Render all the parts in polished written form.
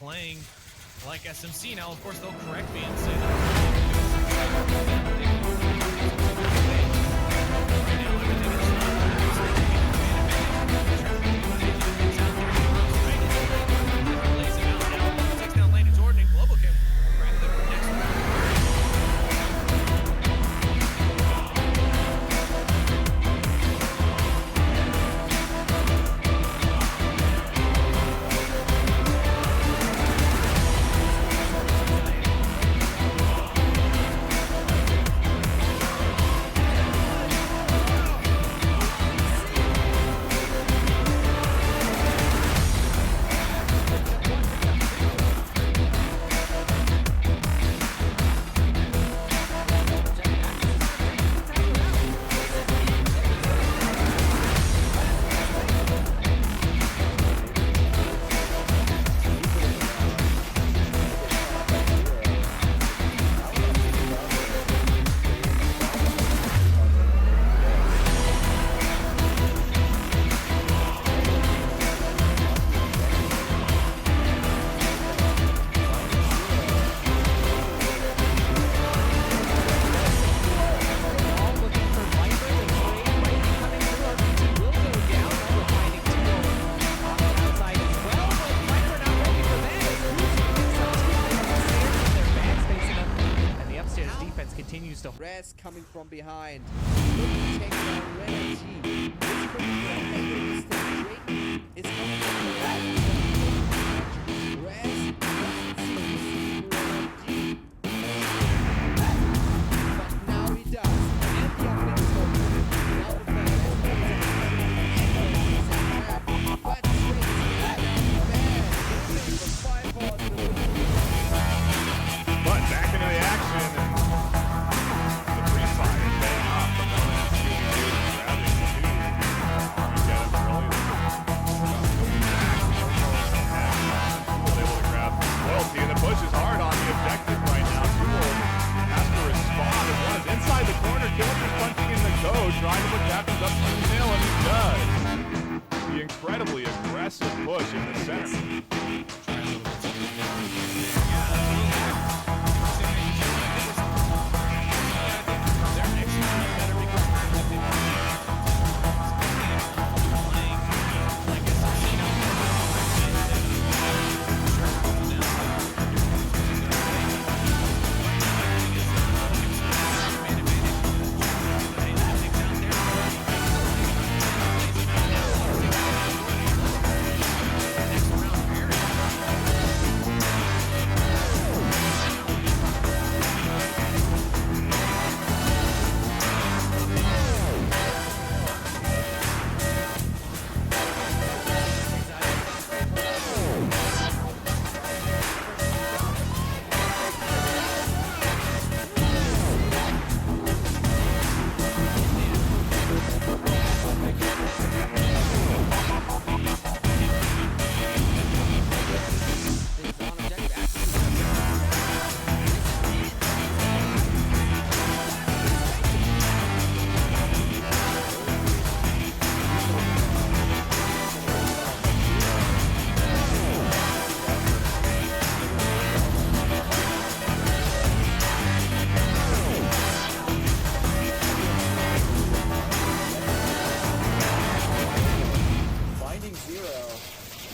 playing like SMC. Now, of course, they'll correct me and say that takes down lane to Jordan and Globochem ready for the next round. Continues to Res coming from behind. Take down Red G. It's coming from Drake. It's coming from the left. Res doesn't see Red G. But now he does. And the opening is open. Now the fan is but Drake is for 5 balls. But back into the action. Trying to put captains up to the tail, and he does. The incredibly aggressive push in the center.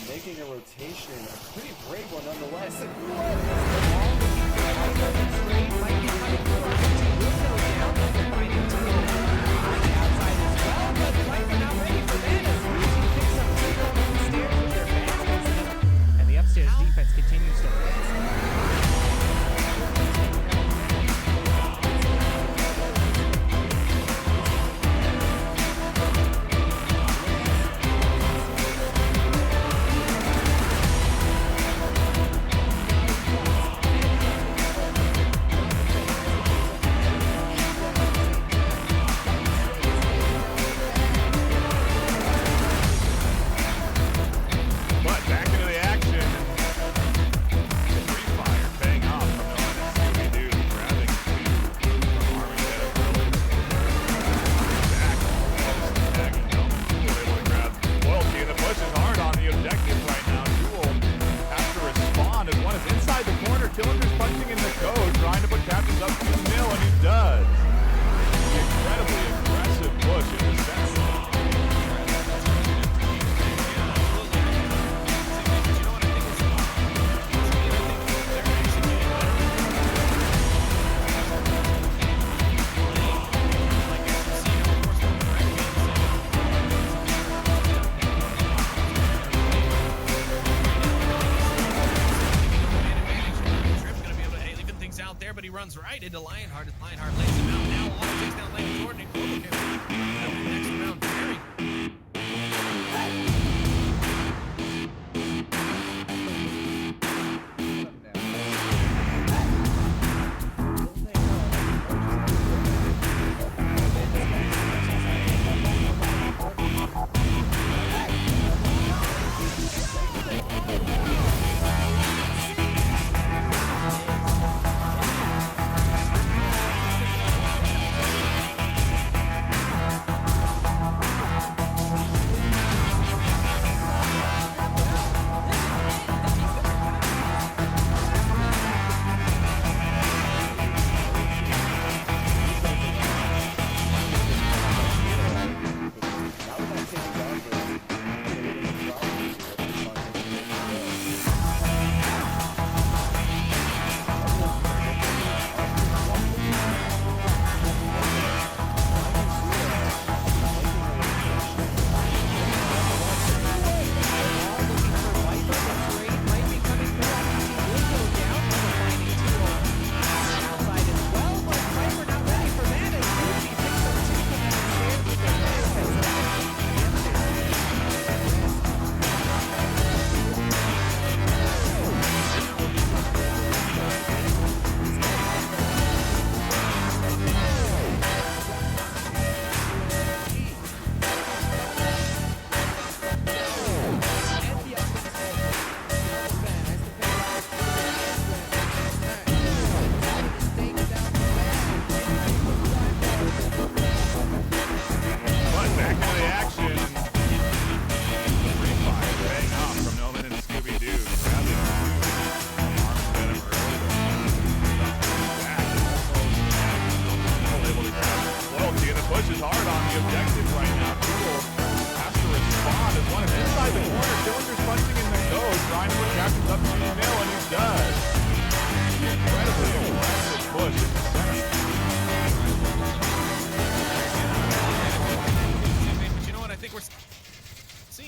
Making a rotation, a pretty brave one nonetheless. And the upstairs defense continues to rest. there, but he runs right into Lionheart. As Lionheart lays him out now. Auto takes down Lane Jordan and Globochem. Next round, very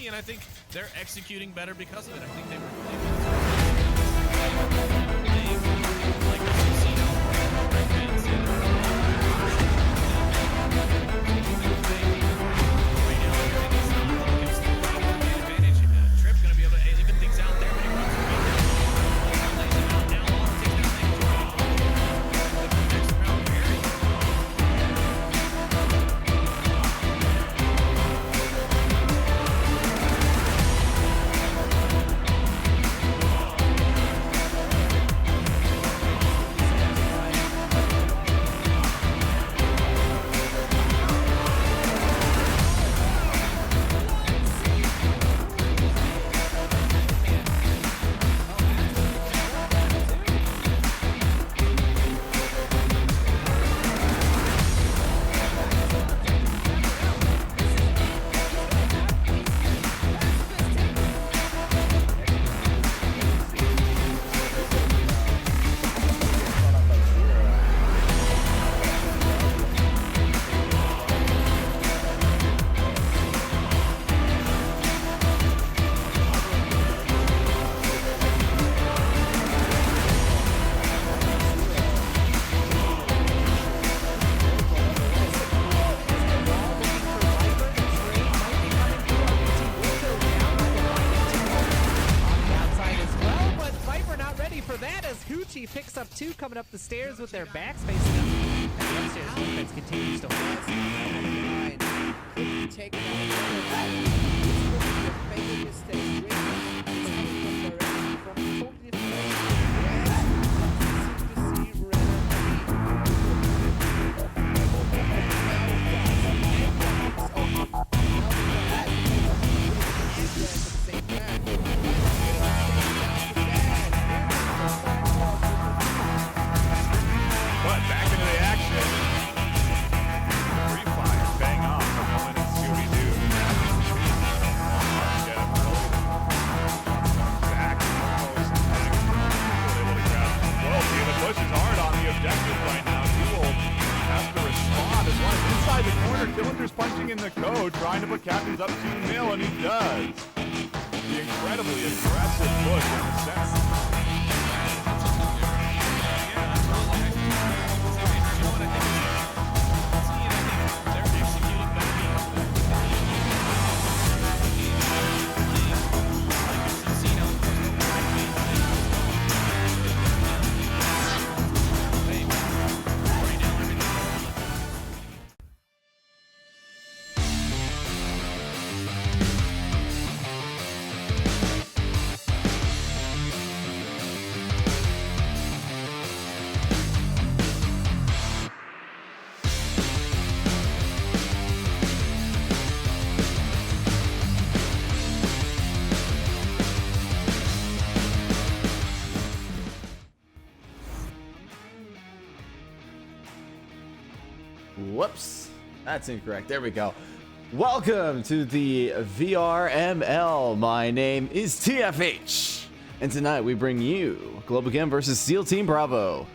and I think they're executing better because of it. I think they were like Trip gonna be able to even things out there when he runs picks up two coming up the stairs with their backs facing up. And the upstairs defense continues to Take favorite mistake. Punching in the code, trying to put Captains up 2-0, and he does. The incredibly aggressive push in the center. Yeah, absolutely. Whoops, that's incorrect. There we go. Welcome to the VRML. My name is TFH, and tonight we bring you Globochem versus SEAL Team Bravo.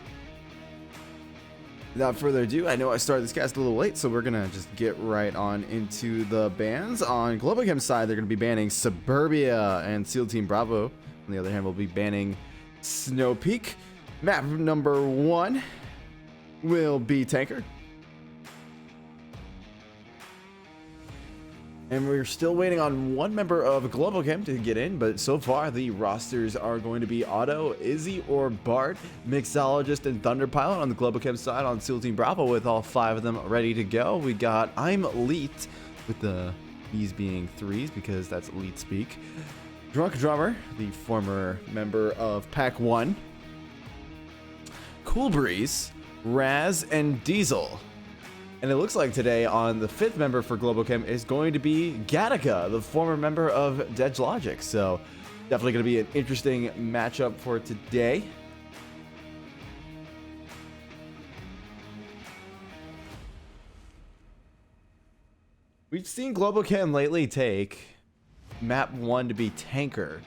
Without further ado, I know I started this cast a little late, so we're gonna just get right on into the bans. On Globochem's side, they're gonna be banning Suburbia, and SEAL Team Bravo, on the other hand, will be banning Snow Peak. Map number 1 will be Tanker. And we're still waiting on one member of Globochem to get in, but so far the rosters are going to be Otto, Izzy, or Bart, Mixologist, and Thunderpilot on the Globochem side. On SEAL Team Bravo, with all 5 of them ready to go, we got I'm Elite, with the E's being 3s because that's Elite speak. Drunk Drummer, the former member of Pack 1. Cool Breeze, Raz, and Diesel. And it looks like today on the 5th member for Globochem is going to be Gattaca, the former member of Dead Logic. So definitely going to be an interesting matchup for today. We've seen Globochem lately take map 1 to be Tanker,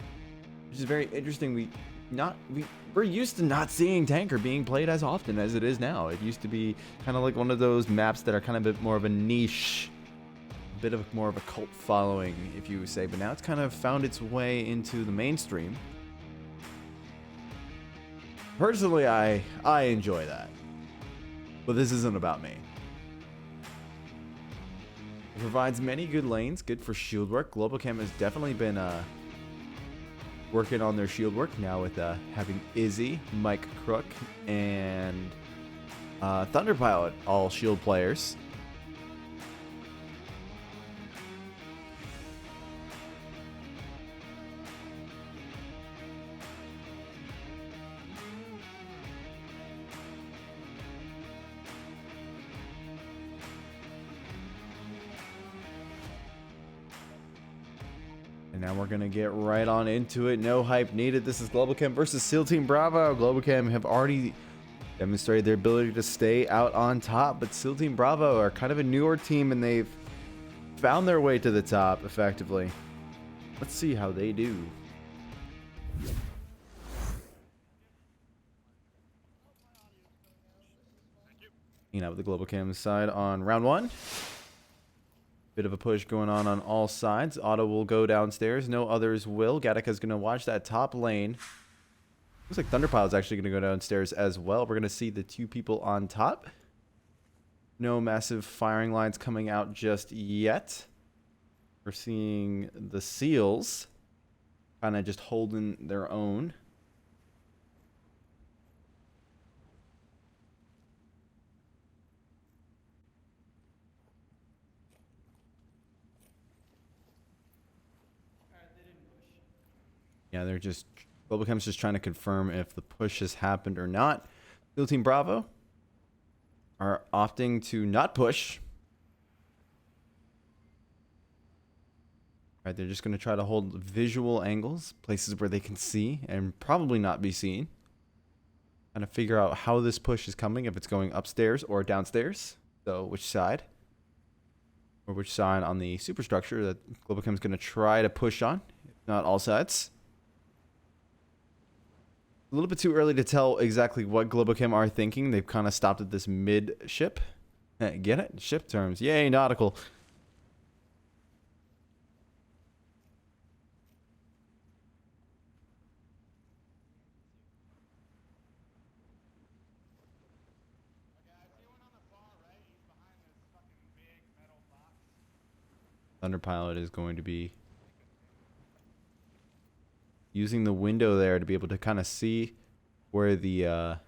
which is very interesting. We're used to not seeing Tanker being played as often as it is now. It used to be kind of like one of those maps that are kind of a bit more of a niche, a bit of more of a cult following, if you say, but now it's kind of found its way into the mainstream. Personally, I enjoy that, but this isn't about me. It provides many good lanes, good for shield work. Globochem has definitely been working on their shield work now with having Izzy, Mike Crook, and Thunderpilot, all shield players. And now we're going to get right on into it. No hype needed. This is Globochem versus SEAL Team Bravo. Globochem have already demonstrated their ability to stay out on top, but SEAL Team Bravo are kind of a newer team, and they've found their way to the top effectively. Let's see how they do. You know, the Globochem side on round 1. Bit of a push going on all sides. Otto will go downstairs. No others will. Gattaca's going to watch that top lane. Looks like Thunderpilot's actually going to go downstairs as well. We're going to see the 2 people on top. No massive firing lines coming out just yet. We're seeing the SEALs kind of just holding their own. Yeah, they're just... Globochem's just trying to confirm if the push has happened or not. SEAL Team Bravo are opting to not push. Right, they're just going to try to hold visual angles, places where they can see and probably not be seen. Trying to figure out how this push is coming, if it's going upstairs or downstairs. So which side? Or which side on the superstructure that Globochem's going to try to push on. If not all sides. A little bit too early to tell exactly what Globochem are thinking. They've kind of stopped at this mid-ship. Get it? Ship terms. Yay, nautical. Thunderpilot is going to be using the window there to be able to kind of see where the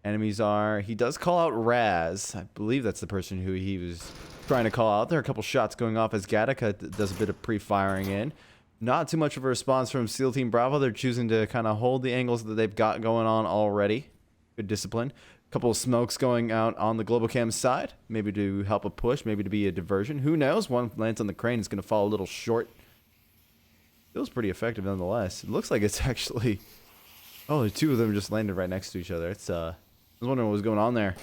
enemies are. He does call out Raz. I believe that's the person who he was trying to call out. There are a couple shots going off as Gattaca does a bit of pre-firing in. Not too much of a response from SEAL Team Bravo. They're choosing to kind of hold the angles that they've got going on already. Good discipline. A couple of smokes going out on the Globochem side. Maybe to help a push, maybe to be a diversion. Who knows? One lands on the crane is going to fall a little short. Feels pretty effective nonetheless. It looks like it's actually... Oh, the 2 of them just landed right next to each other. It's I was wondering what was going on there.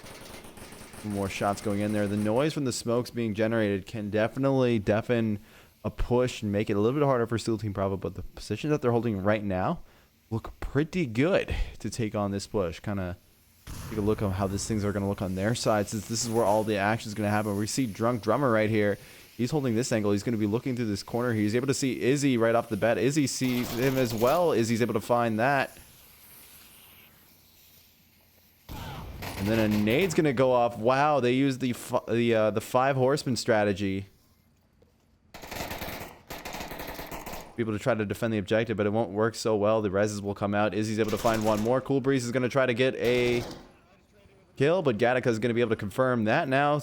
More shots going in there. The noise from the smokes being generated can definitely deafen a push and make it a little bit harder for Steel Team Bravo, but the positions that they're holding right now look pretty good to take on this push. Kind of take a look at how these things are going to look on their side, since this is where all the action is going to happen. We see Drunk Drummer right here. He's holding this angle. He's going to be looking through this corner. He's able to see Izzy right off the bat. Izzy sees him as well. Izzy's able to find that. And then a nade's going to go off. Wow, they used the 5 horseman strategy. Be able to try to defend the objective, but it won't work so well. The reses will come out. Izzy's able to find one more. Cool Breeze is going to try to get a kill, but Gattaca is going to be able to confirm that now.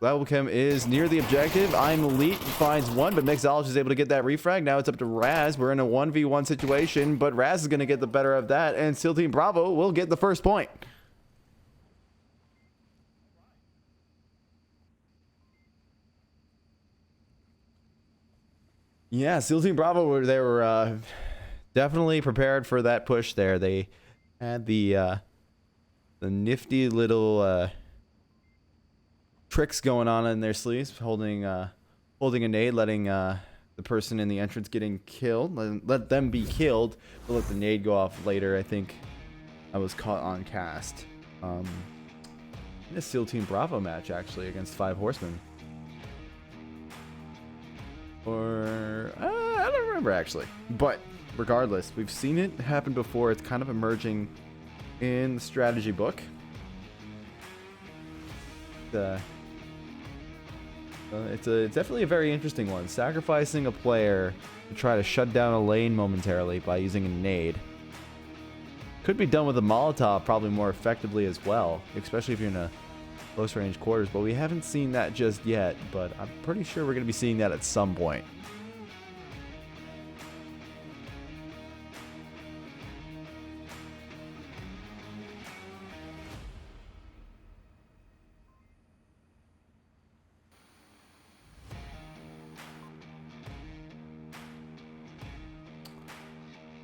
Globochem is near the objective. I'm Elite finds one, but Mixologist is able to get that refrag. Now it's up to Raz. We're in a 1v1 situation, but Raz is going to get the better of that, and Steel Team Bravo will get the first point. Yeah, Steel Team Bravo, they were definitely prepared for that push there. They had the nifty little tricks going on in their sleeves, holding a nade, letting the person in the entrance getting killed, let them be killed, but let the nade go off later. I think I was caught on cast in a Steel Team Bravo match, actually, against 5 Horsemen. Or I don't remember, actually, but regardless, we've seen it happen before. It's kind of emerging in the strategy book. It's definitely a very interesting one. Sacrificing a player to try to shut down a lane momentarily by using a nade could be done with a Molotov probably more effectively as well, especially if you're in a close range quarters, but we haven't seen that just yet, but I'm pretty sure we're going to be seeing that at some point.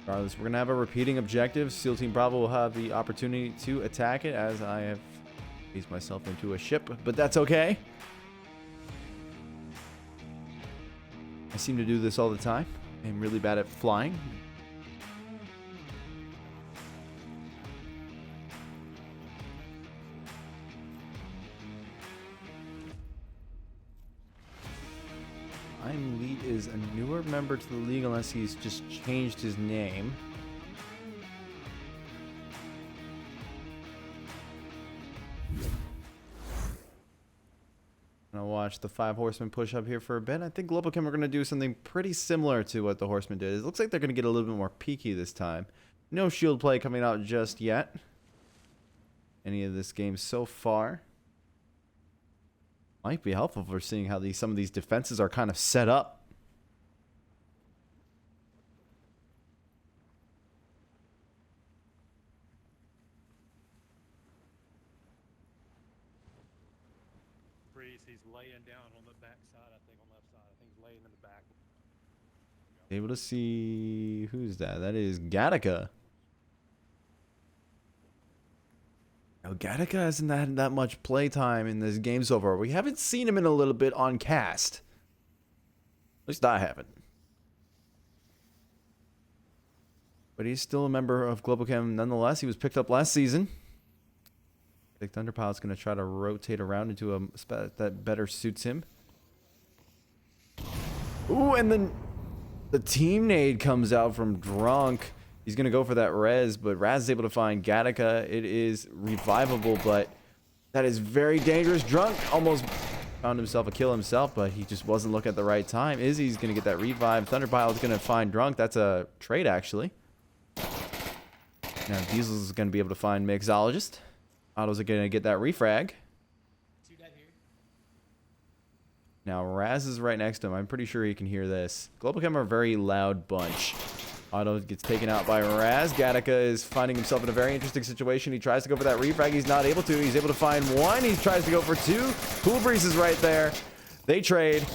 Regardless, we're going to have a repeating objective. Steel Team Bravo will have the opportunity to attack it, as I have phased myself into a ship, but that's okay. I seem to do this all the time. I'm really bad at flying. I'm Lead is a newer member to the league, unless he's just changed his name. I'm gonna watch the 5 Horsemen push up here for a bit. I think Globochem are gonna do something pretty similar to what the Horsemen did. It looks like they're gonna get a little bit more peaky this time. No shield play coming out just yet. Any of this game so far might be helpful for seeing how some of these defenses are kind of set up. He's laying down on the back side, I think, on left side. I think he's laying in the back. Able to see who's that? That is Gattaca. Now Gattaca hasn't had that much playtime in this game so far. We haven't seen him in a little bit on cast. At least I haven't. But he's still a member of Globochem nonetheless. He was picked up last season. I think Thunderpilot's going to try to rotate around into a spot that better suits him. Ooh, and then the team nade comes out from Drunk. He's going to go for that res, but Raz is able to find Gattaca. It is revivable, but that is very dangerous. Drunk almost found himself a kill himself, but he just wasn't looking at the right time. Izzy's going to get that revive. Thunderpilot's going to find Drunk. That's a trade, actually. Now Diesel's going to be able to find Mixologist. Otto's going to get that refrag. Now Raz is right next to him. I'm pretty sure he can hear this. Globochem are a very loud bunch. Otto gets taken out by Raz. Gattaca is finding himself in a very interesting situation. He tries to go for that refrag. He's not able to. He's able to find one. He tries to go for two. Cool Breeze is right there. They trade.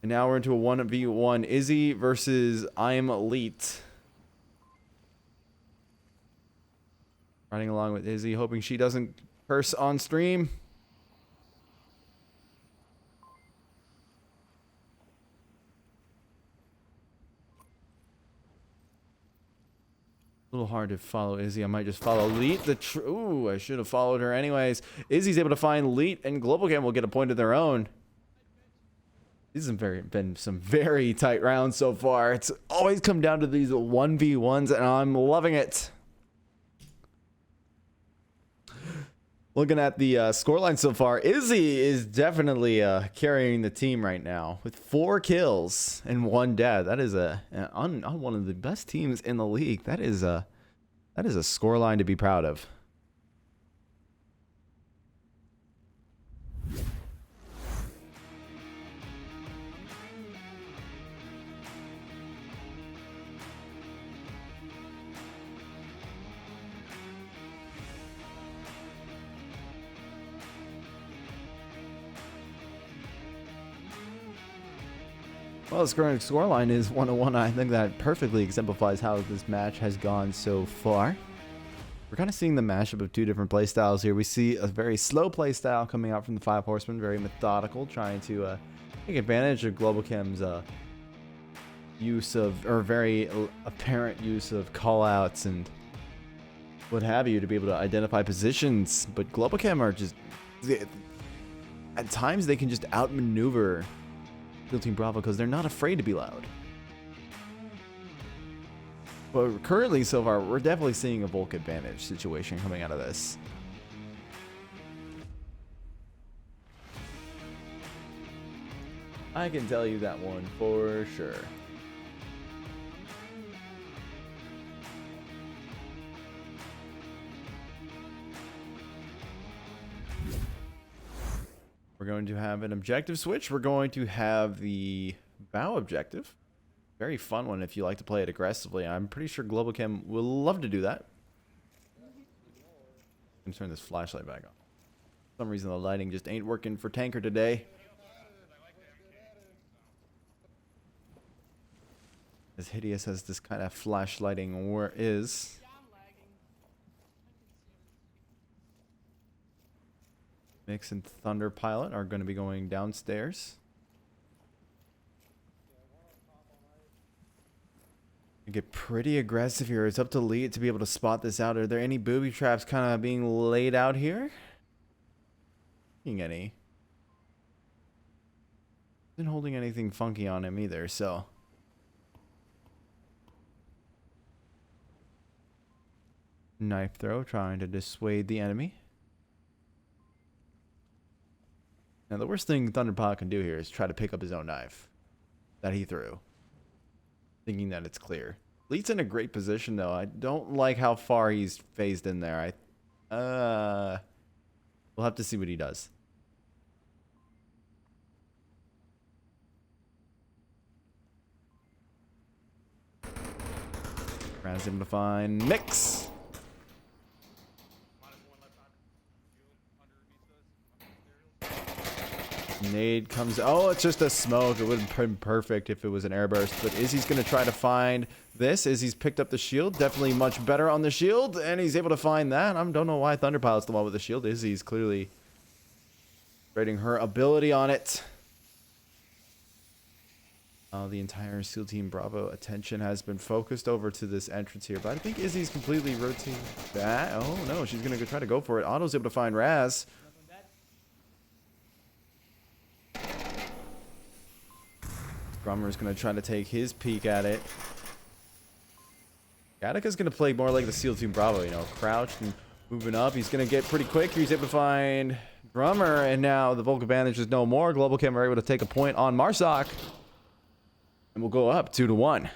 And now we're into a 1v1. Izzy versus I'm Elite. Riding along with Izzy, hoping she doesn't Curse on stream. A little hard to follow Izzy. I might just follow Leet. Ooh, I should have followed her anyways. Izzy's able to find Leet, and Globochem will get a point of their own. These have been some very tight rounds so far. It's always come down to these 1v1s, and I'm loving it. Looking at the scoreline so far, Izzy is definitely carrying the team right now with 4 kills and 1 death. That is on one of the best teams in the league. That is a scoreline to be proud of. Well, the current scoreline is 1-1. I think that perfectly exemplifies how this match has gone so far. We're kind of seeing the mashup of 2 different playstyles here. We see a very slow playstyle coming out from the 5 Horsemen, very methodical, trying to take advantage of Globochem's use of, or very apparent use of callouts and what have you to be able to identify positions. But Globochem are just, at times they can just outmaneuver Team Bravo because they're not afraid to be loud. But currently, so far, we're definitely seeing a Volk advantage situation coming out of this. I can tell you that one for sure. We're going to have an objective switch. We're going to have the bow objective. Very fun one if you like to play it aggressively. I'm pretty sure Globochem will love to do that. I'm turn this flashlight back on. For some reason the lighting just ain't working for Tanker today. As hideous as this kind of flashlighting is. Mix and Thunder Pilot are going to be going downstairs. Get pretty aggressive here. It's up to Leet to be able to spot this out. Are there any booby traps kind of being laid out here? Seeing any. Isn't holding anything funky on him either, so. Knife throw, trying to dissuade the enemy. Now, the worst thing Thunderpilot can do here is try to pick up his own knife that he threw, thinking that it's clear. Leet's in a great position, though. I don't like how far he's phased in there. We'll have to see what he does. Raz able to find Mix. Nade comes. Oh, it's just a smoke. It would have been perfect if it was an airburst. But Izzy's going to try to find this. Izzy's picked up the shield. Definitely much better on the shield. And he's able to find that. I don't know why Thunderpilot's the one with the shield. Izzy's clearly rating her ability on it. The entire SEAL Team Bravo attention has been focused over to this entrance here. But I think Izzy's completely rotating that. Oh, no. She's going to try to go for it. Otto's able to find Raz. Grummer's going to try to take his peek at it. Gatika's going to play more like the SEAL Team Bravo, you know, crouched and moving up. He's going to get pretty quick. He's able to find Drummer, and now the Volk advantage is no more. Globochem are able to take a point on Marsoc. And we'll go up 2-1.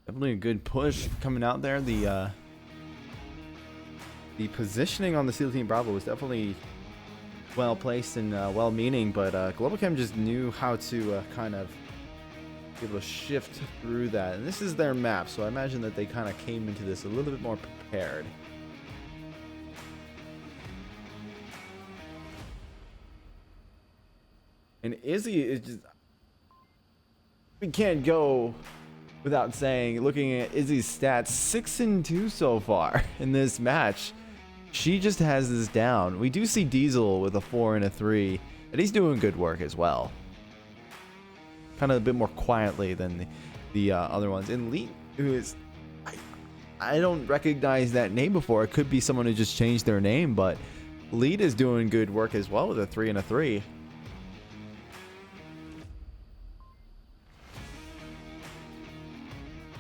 Definitely a good push coming out there. The positioning on the SEAL Team Bravo was definitely well placed and well meaning, but Globochem just knew how to kind of be able to shift through that. And this is their map, so I imagine that they kind of came into this a little bit more prepared. And Izzy is just, we can't go without saying, looking at Izzy's stats, 6-2 so far in this match. She just has this down. We do see Diesel with a 4 and a 3, and he's doing good work as well. Kind of a bit more quietly than the other ones. And Lee, who is, I don't recognize that name before. It could be someone who just changed their name, but Lead is doing good work as well with a 3 and a 3.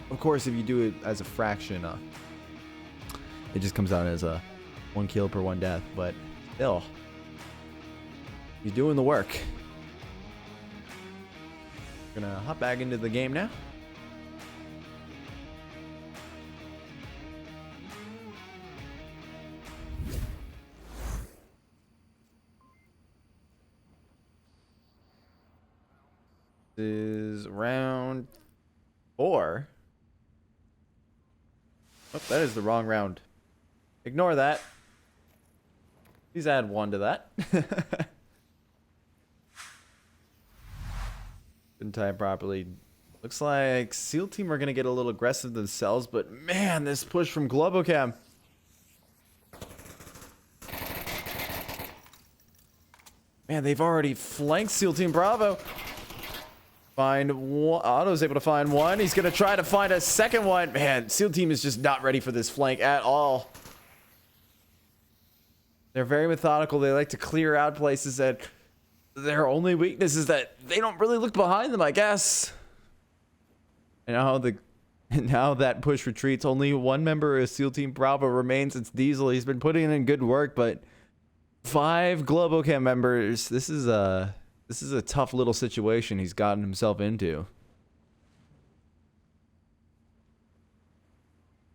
Of course, if you do it as a fraction, it just comes out as a 1 kill per 1 death, but still, he's doing the work. Gonna hop back into the game now. This is round 4. Oh, that is the wrong round. Ignore that. Please add 1 to that. Didn't time properly. Looks like SEAL team are going to get a little aggressive themselves, but man, this push from Globochem. Man, they've already flanked SEAL team Bravo. Find one. Otto's able to find one. He's going to try to find a second one. Man, SEAL team is just not ready for this flank at all. They're very methodical. They like to clear out places that their only weakness is that they don't really look behind them, I guess. And now that push retreats. Only one member of SEAL Team Bravo remains. It's Diesel. He's been putting in good work, but 5 Globochem members. This is a tough little situation he's gotten himself into.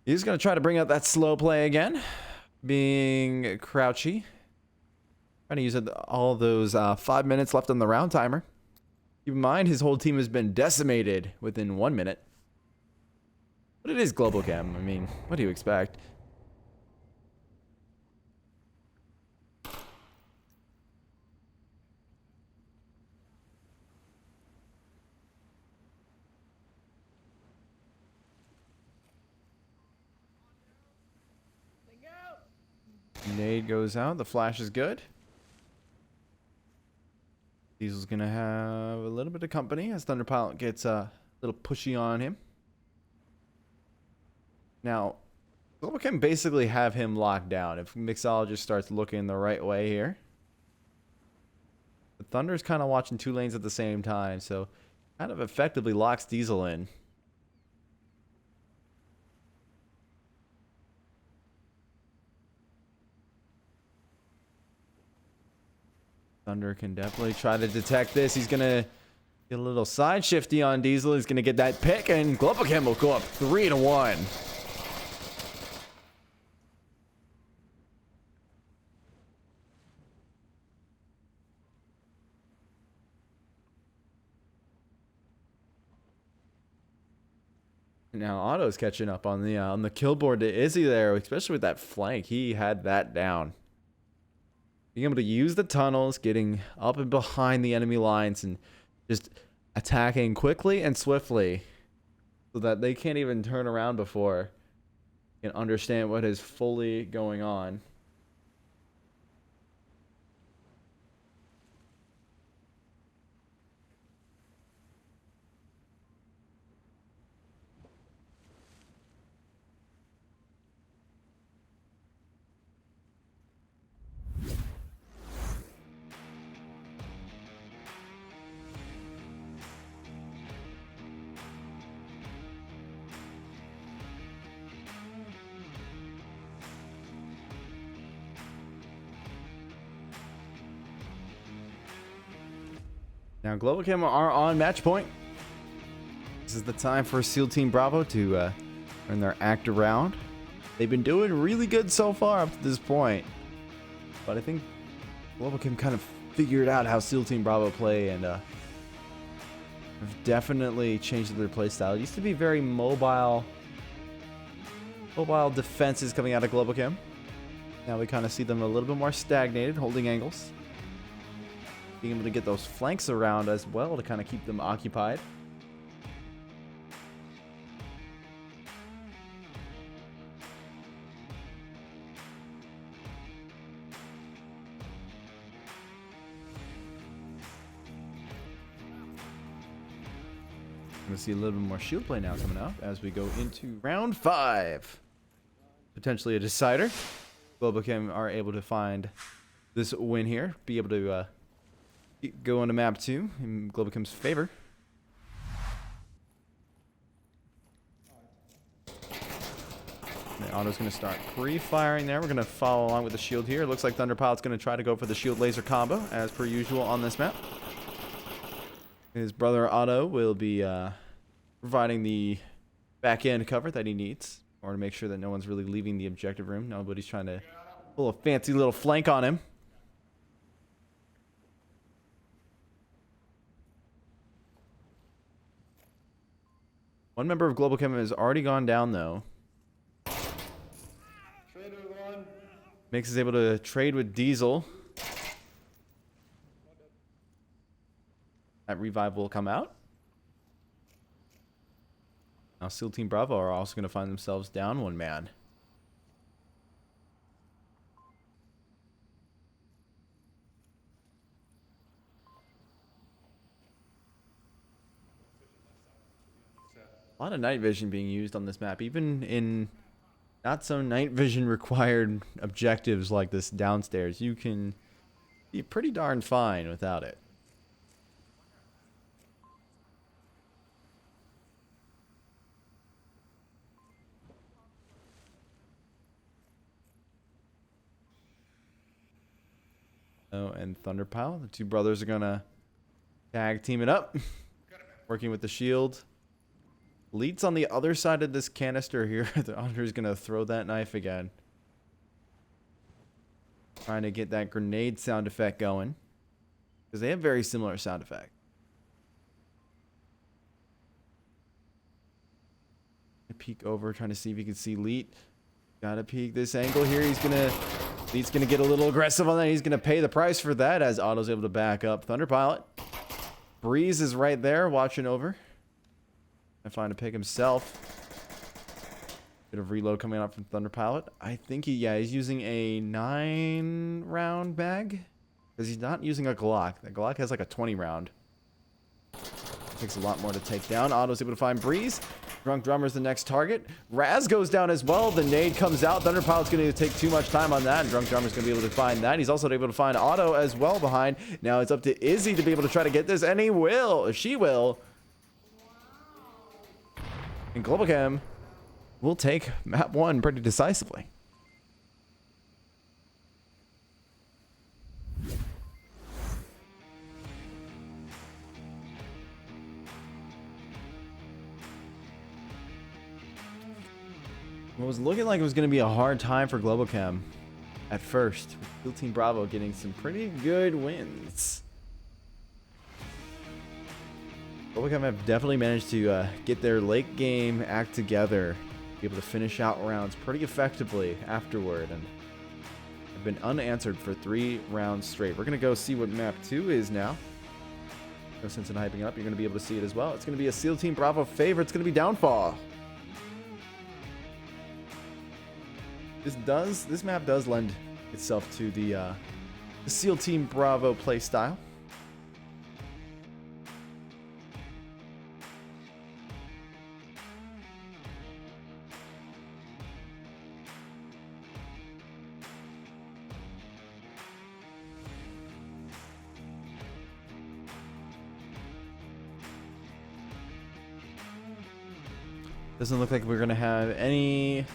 He's going to try to bring out that slow play again, being crouchy. Trying to use all those 5 minutes left on the round timer. Keep in mind, his whole team has been decimated within 1 minute. But it is Globochem. I mean, what do you expect? Nade goes out. The flash is good. Diesel's gonna have a little bit of company as Thunderpilot gets a little pushy on him. Now, Global can basically have him locked down if Mixologist starts looking the right way here. The Thunder's kind of watching 2 lanes at the same time, so kind of effectively locks Diesel in. Thunder can definitely try to detect this. He's going to get a little side shifty on Diesel. He's going to get that pick, and Globochem will go up 3-1. Now Otto's catching up on the kill board to Izzy there, especially with that flank. He had that down. Being able to use the tunnels, getting up and behind the enemy lines, and just attacking quickly and swiftly so that they can't even turn around before they can understand what is fully going on. Now Globochem are on match point. This is the time for SEAL Team Bravo to turn their act around. They've been doing really good so far up to this point, but I think Globochem kind of figured out how SEAL Team Bravo play and have definitely changed their play style. It used to be very mobile defenses coming out of Globochem. Now we kind of see them a little bit more stagnated, holding angles. Being able to get those flanks around as well to kind of keep them occupied. I'm going to see a little bit more shield play now coming up as we go into round 5. Potentially a decider. Globochem are able to find this win here. Be able to go on to map 2 in Globochem's favor. The auto's going to start pre-firing there. We're going to follow along with the shield here. It looks like Thunderpilot's going to try to go for the shield laser combo as per usual on this map. His brother Otto will be providing the back end cover that he needs in order to make sure that no one's really leaving the objective room. Nobody's trying to pull a fancy little flank on him. One member of Globochem has already gone down though. Mix is able to trade with Diesel. That revive will come out. Now SEAL Team Bravo are also going to find themselves down one man. A lot of night vision being used on this map, even in not so night vision required objectives like this downstairs. You can be pretty darn fine without it. Oh, and Thunderpile, the two brothers are gonna tag team it up, working with the shield. Lead's on the other side of this canister here. The Hunter's gonna throw that knife again, trying to get that grenade sound effect going, because they have very similar sound effect. Peek over, trying to see if he can see Leet. Gotta peek this angle here. Leet's gonna get a little aggressive on that. He's gonna pay the price for that as Otto's able to back up. Thunderpilot. Breeze is right there watching over. And find a pick himself. Bit of reload coming out from Thunderpilot. I think he's using a 9-round mag. Because he's not using a Glock. The Glock has like a 20-round. Takes a lot more to take down. Otto's able to find Breeze. Drunk Drummer's the next target. Raz goes down as well. The nade comes out. Thunderpilot's going to take too much time on that. And Drunk Drummer's going to be able to find that. He's also able to find Otto as well behind. Now it's up to Izzy to be able to try to get this. And he will. She will. And Globochem will take map 1 pretty decisively. It was looking like it was going to be a hard time for Globochem at first, with SEAL Team Bravo getting some pretty good wins. Globochem have definitely managed to get their late game act together, be able to finish out rounds pretty effectively afterward, and have been unanswered for 3 rounds straight. We're going to go see what map 2 is now. No sense in hyping it up. You're going to be able to see it as well. It's going to be a SEAL Team Bravo favorite. It's going to be Downfall. This map does lend itself to the SEAL Team Bravo play style. Doesn't look like we're gonna have any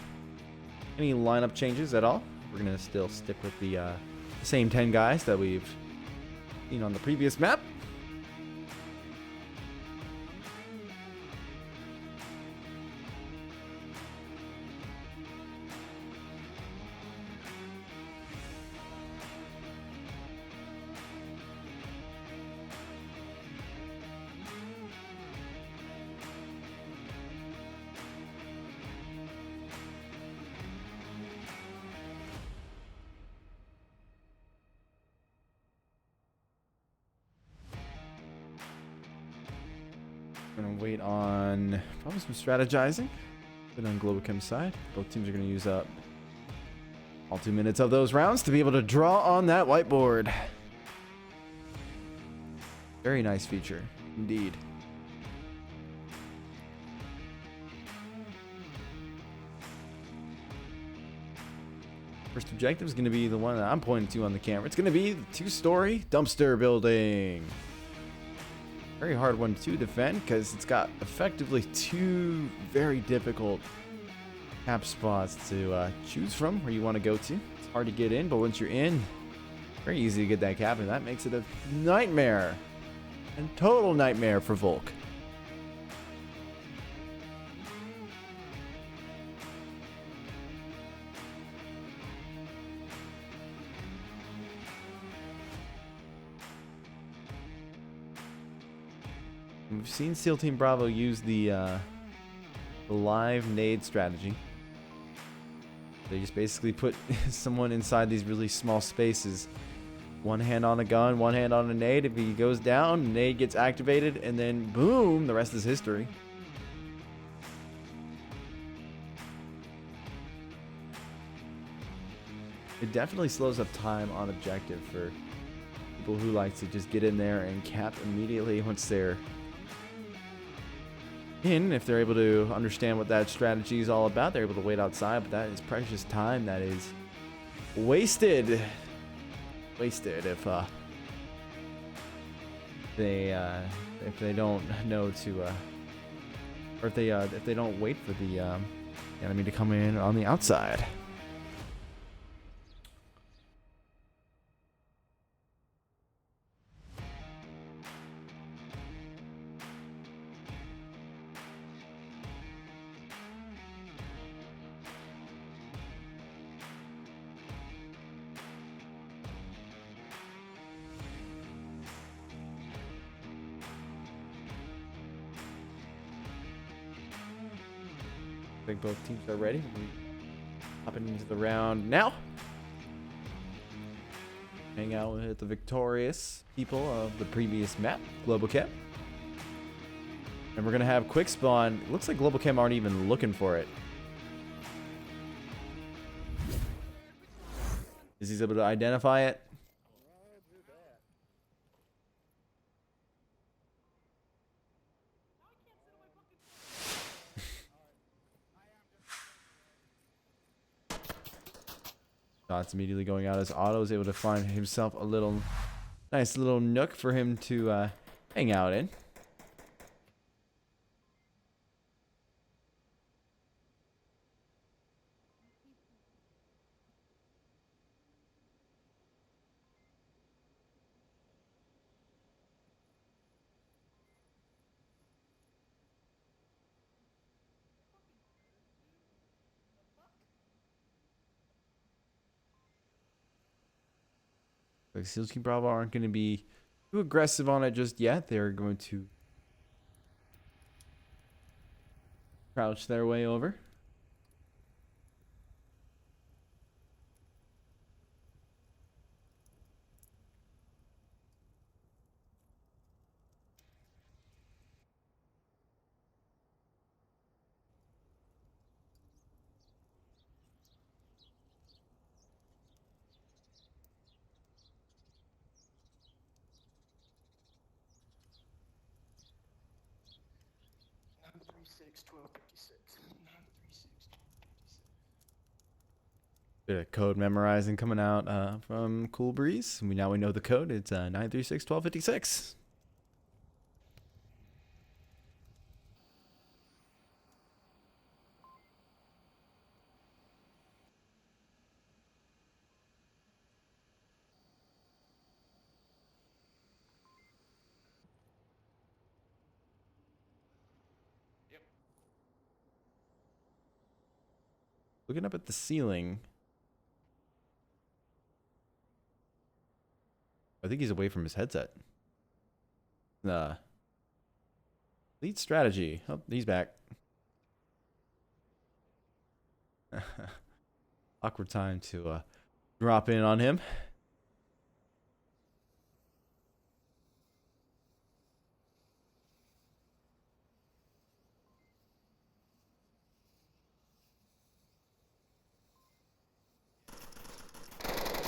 lineup changes at all. We're gonna still stick with the same 10 guys that we've seen on the previous map. Gonna wait on probably some strategizing. But on Globochem's side, both teams are gonna use up all 2 minutes of those rounds to be able to draw on that whiteboard. Very nice feature, indeed. First objective is going to be the one that I'm pointing to on the camera. It's going to be the 2-story dumpster building. Very hard one to defend because it's got effectively 2 very difficult cap spots to choose from where you want to go to. It's hard to get in, but once you're in, very easy to get that cap, and that makes it a nightmare. And total nightmare for Volk. We've seen SEAL Team Bravo use the live nade strategy. They just basically put someone inside these really small spaces. One hand on a gun, one hand on a nade. If he goes down, the nade gets activated, and then boom, the rest is history. It definitely slows up time on objective for people who like to just get in there and cap immediately once they're in. If they're able to understand what that strategy is all about, they're able to wait outside, but that is precious time that is wasted. Wasted if they don't know to or if they don't wait for the enemy to come in on the outside. I think both teams are ready. We're hopping into the round now. Hang out with the victorious people of the previous map, Globochem. And we're going to have quick spawn. It looks like Globochem aren't even looking for it. Is he able to identify it? Shots immediately going out as Otto is able to find himself a nice little nook for him to hang out in. Like SEAL Team Bravo aren't going to be too aggressive on it just yet. They're going to crouch their way over. Bit of code memorizing coming out from Cool Breeze. We know the code. It's 936-1256. Looking up at the ceiling. I think he's away from his headset. Lead strategy. Oh, he's back. Awkward time to drop in on him.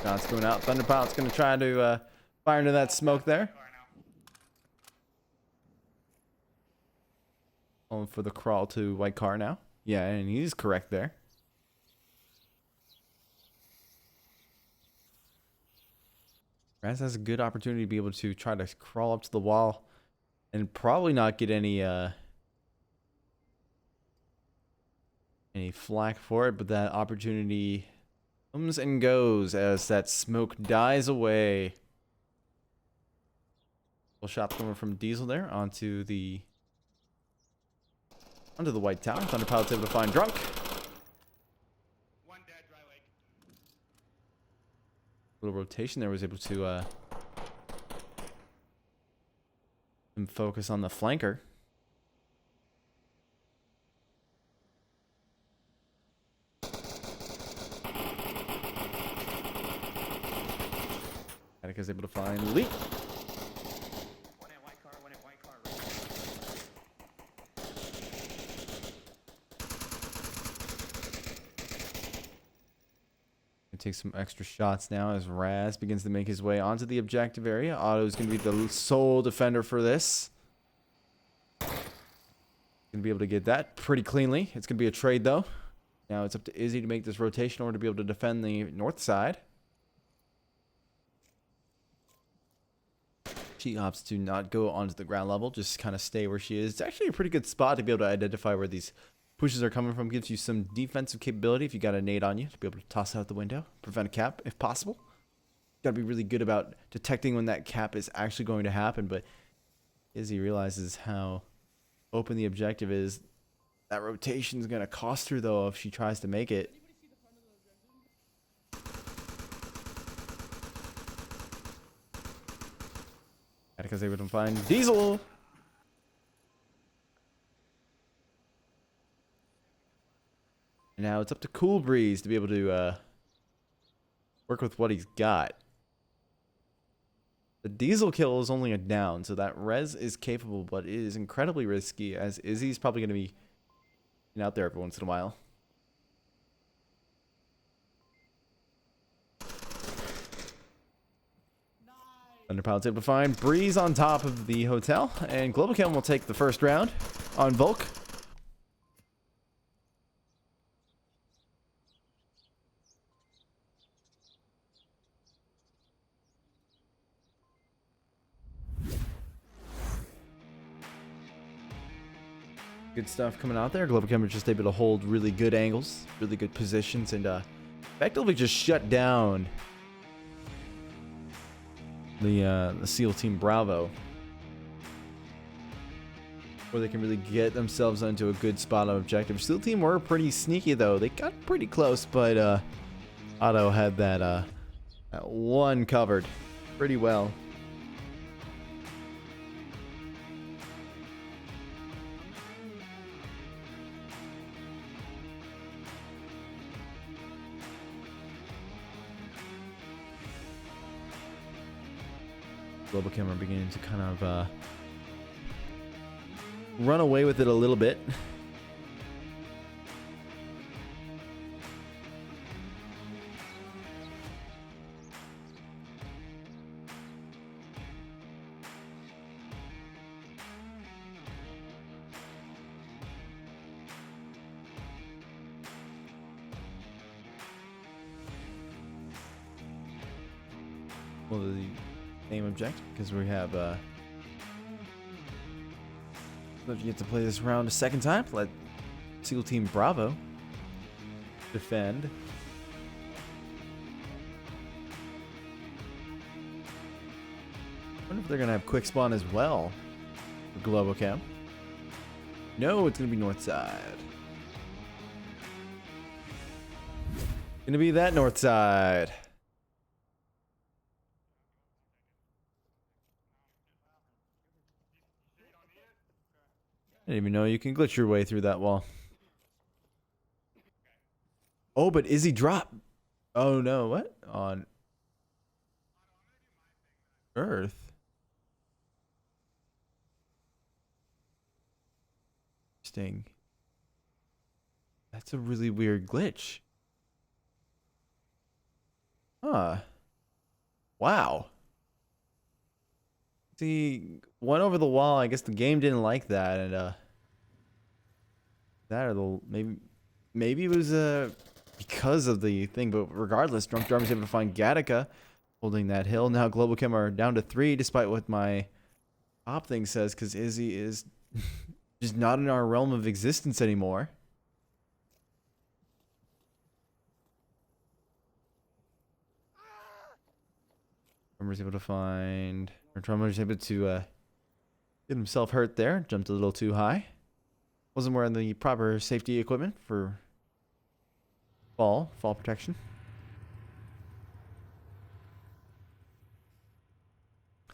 Shots going out. Thunderpilot's going to try to fire into that smoke there. Going for the crawl to white car now. Yeah, and he's correct there. Raz has a good opportunity to be able to try to crawl up to the wall and probably not get any flack for it, but that opportunity comes and goes as that smoke dies away. Well, shots coming from Diesel there onto the white tower. Thunderpilot's able to find Drunk. One dead, dry lake. Little rotation there was able to focus on the flanker. Attica's able to find Lee. One at white car, one at white car. Take some extra shots now as Raz begins to make his way onto the objective area. Otto's going to be the sole defender for this. Going to be able to get that pretty cleanly. It's going to be a trade, though. Now it's up to Izzy to make this rotation or to be able to defend the north side. She opts to not go onto the ground level, just kind of stay where she is. It's actually a pretty good spot to be able to identify where these pushes are coming from. Gives you some defensive capability if you got a nade on you to be able to toss out the window, prevent a cap if possible. Got to be really good about detecting when that cap is actually going to happen, but Izzy realizes how open the objective is. That rotation is going to cost her, though, if she tries to make it. Attica's able to find Diesel. And now it's up to Cool Breeze to be able to work with what he's got. The Diesel kill is only a down, so that res is capable, but it is incredibly risky, as Izzy's probably going to be out there every once in a while. Thunderpilot's able to find Breeze on top of the hotel, and Globochem will take the first round on Volk. Good stuff coming out there. Globochem was just able to hold really good angles, really good positions, and effectively just shut down the SEAL Team Bravo, where they can really get themselves into a good spot on objective. SEAL Team were pretty sneaky, though. They got pretty close, but Otto had that one covered pretty well. Globochem are beginning to kind of run away with it a little bit. Well, the same objective, because we have don't get to play this round a second time. Let SEAL Team Bravo defend. I wonder if they're gonna have quick spawn as well for Globochem. No, it's gonna be north side. Gonna be that north side. I didn't even know you can glitch your way through that wall. Oh, but Izzy dropped. Oh no, what? On Earth? Interesting. That's a really weird glitch. Huh. Wow. See, went over the wall. I guess the game didn't like that, and that or the maybe it was because of the thing. But regardless, Drunk Drummer's able to find Gattaca holding that hill. Now Globochem are down to 3, despite what my op thing says, because Izzy is just not in our realm of existence anymore. Drummer's able to find, or Drummer's able to get himself hurt there. Jumped a little too high. Wasn't wearing the proper safety equipment for fall protection.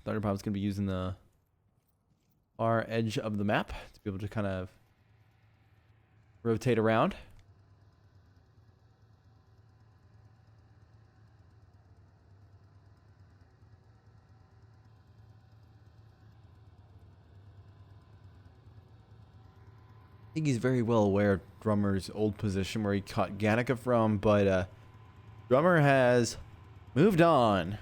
Thunderpop's gonna be using the far edge of the map to be able to kind of rotate around. I think he's very well aware of Drummer's old position where he caught Gattaca from, but Drummer has moved on.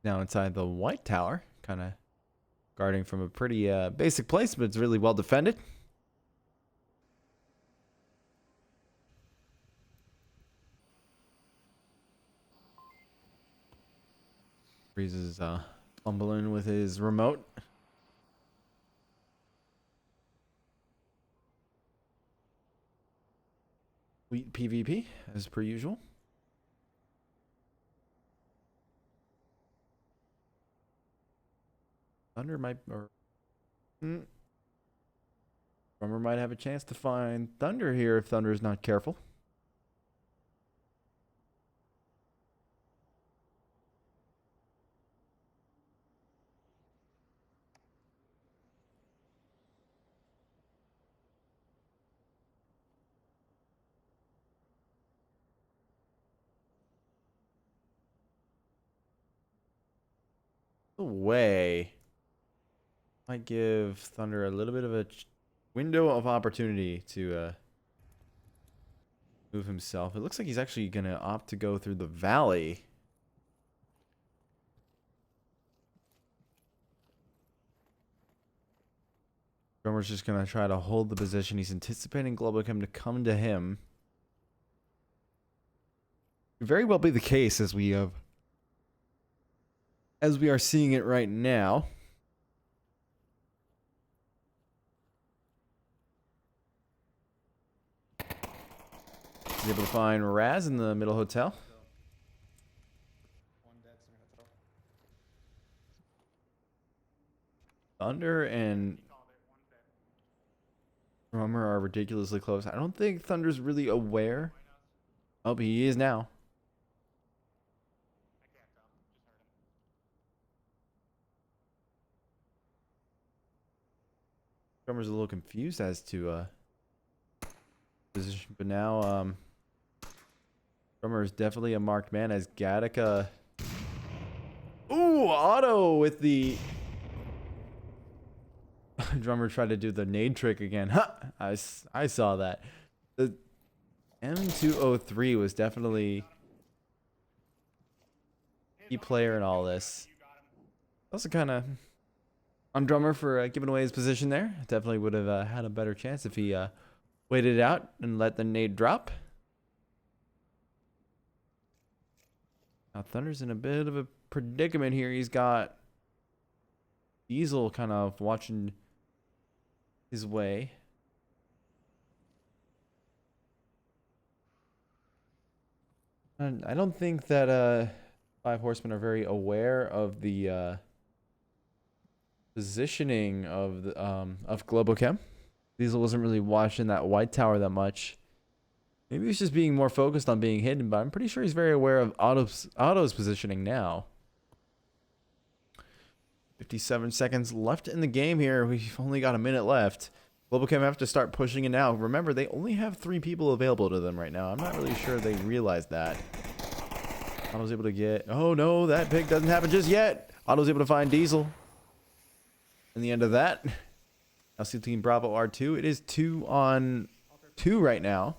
Now inside the White Tower, kind of guarding from a pretty basic place, but it's really well defended. Breeze is fumbling with his remote. Sweet PvP, as per usual. Thunder might, or Drummer might have a chance to find Thunder here if Thunder is not careful. Way might give Thunder a little bit of a window of opportunity to move himself. It looks like he's actually gonna opt to go through the valley. Drummer's just gonna try to hold the position. He's anticipating Globochem to come to him. Could very well be the case as we are seeing it right now. He's able to find Raz in the middle hotel. Thunder and Drummer are ridiculously close. I don't think Thunder's really aware. Oh, but he is now. Drummer's a little confused as to position, but now Drummer is definitely a marked man as Gattaca. Ooh, auto with the Drummer tried to do the nade trick again. Ha! I saw that. The M203 was definitely key player in all this. Also kind of on Drummer for giving away his position there. Definitely would have had a better chance if he waited it out and let the nade drop. Now Thunder's in a bit of a predicament here. He's got Diesel kind of watching his way. And I don't think that Five Horsemen are very aware of the positioning of the of Globochem. Diesel wasn't really watching that White Tower that much. Maybe he's just being more focused on being hidden, but I'm pretty sure he's very aware of Otto's positioning now. 57 seconds left in the game here. We've only got a minute left. Globochem have to start pushing it now. Remember, they only have 3 people available to them right now. I'm not really sure they realize that. Otto's able to get... Oh no, that pick doesn't happen just yet. Otto's able to find Diesel. And the end of that. Now SEAL Team Bravo R2. It is 2 on 2 right now.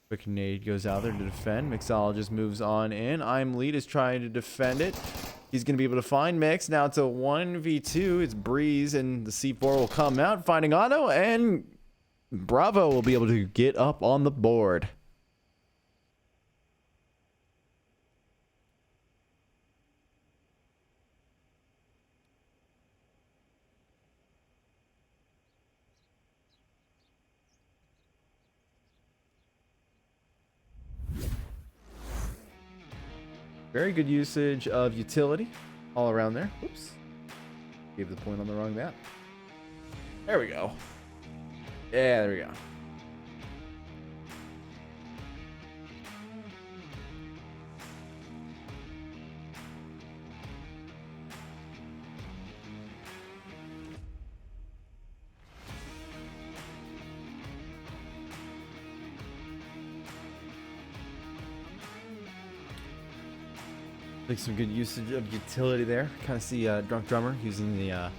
Quick nade goes out there to defend. Mixologist moves on in. I'm Lead is trying to defend it. He's going to be able to find Mix. Now it's a 1v2. It's Breeze, and the C4 will come out, finding Otto, and Bravo will be able to get up on the board. Very good usage of utility all around there. Oops. Gave the point on the wrong map. There we go. Yeah, there we go. Like some good usage of utility there. Kind of see Drunk Drummer using the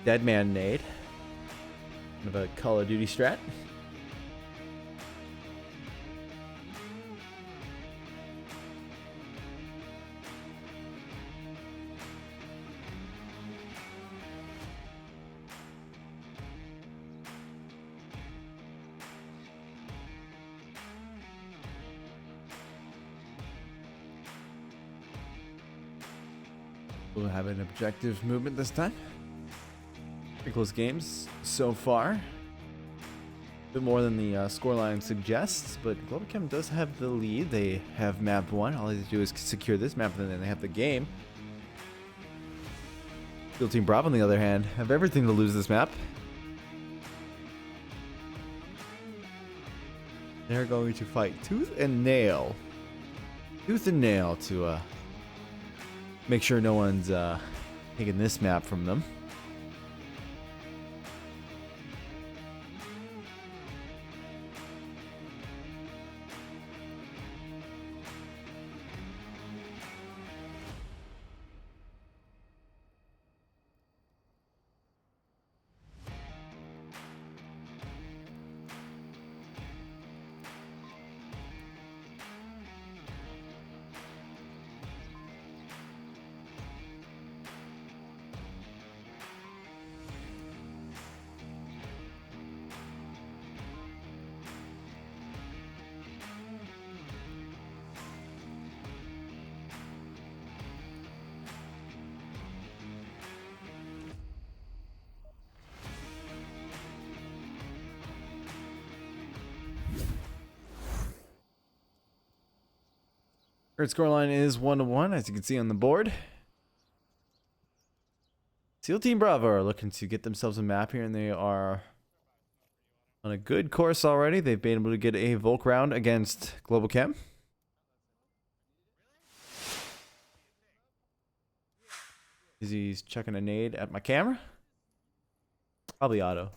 Dead Man nade. Kind of a Call of Duty strat. We'll have an objective movement this time. Pretty close games so far. A bit more than the scoreline suggests, but Globochem does have the lead. They have map 1. All they have to do is secure this map, and then they have the game. SEAL Team Bravo, on the other hand, have everything to lose this map. They're going to fight tooth and nail. Tooth and nail to make sure no one's taking this map from them. Current scoreline is 1-1, as you can see on the board. SEAL Team Bravo are looking to get themselves a map here, and they are on a good course already. They've been able to get a Volk round against Globochem. He's chucking a nade at my camera. Probably auto.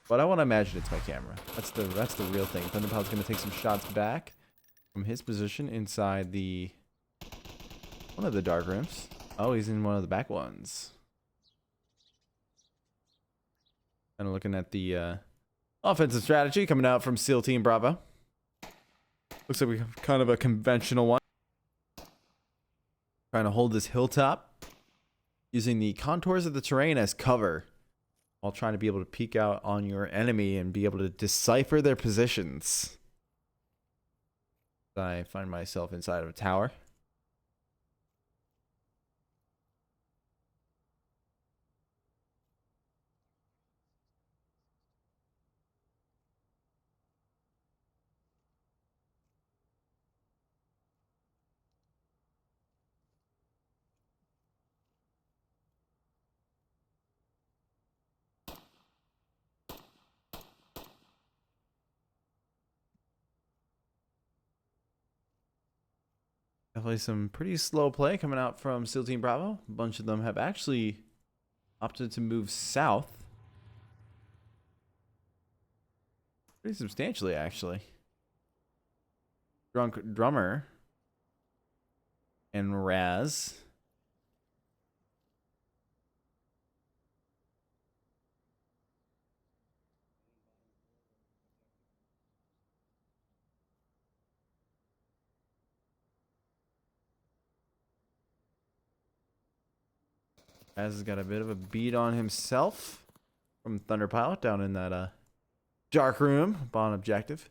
But I want to imagine it's my camera. That's the real thing. Thunderpow's going to take some shots back from his position inside one of the dark rooms. Oh, he's in one of the back ones. Kind of looking at the offensive strategy coming out from SEAL Team Bravo. Looks like we have kind of a conventional one. Trying to hold this hilltop, using the contours of the terrain as cover, while trying to be able to peek out on your enemy and be able to decipher their positions. I find myself inside of a tower. Definitely some pretty slow play coming out from SEAL Team Bravo. A bunch of them have actually opted to move south. Pretty substantially, actually. Drummer and Raz. Raz has got a bit of a beat on himself from Thunder Pilot down in that dark room, bottom objective.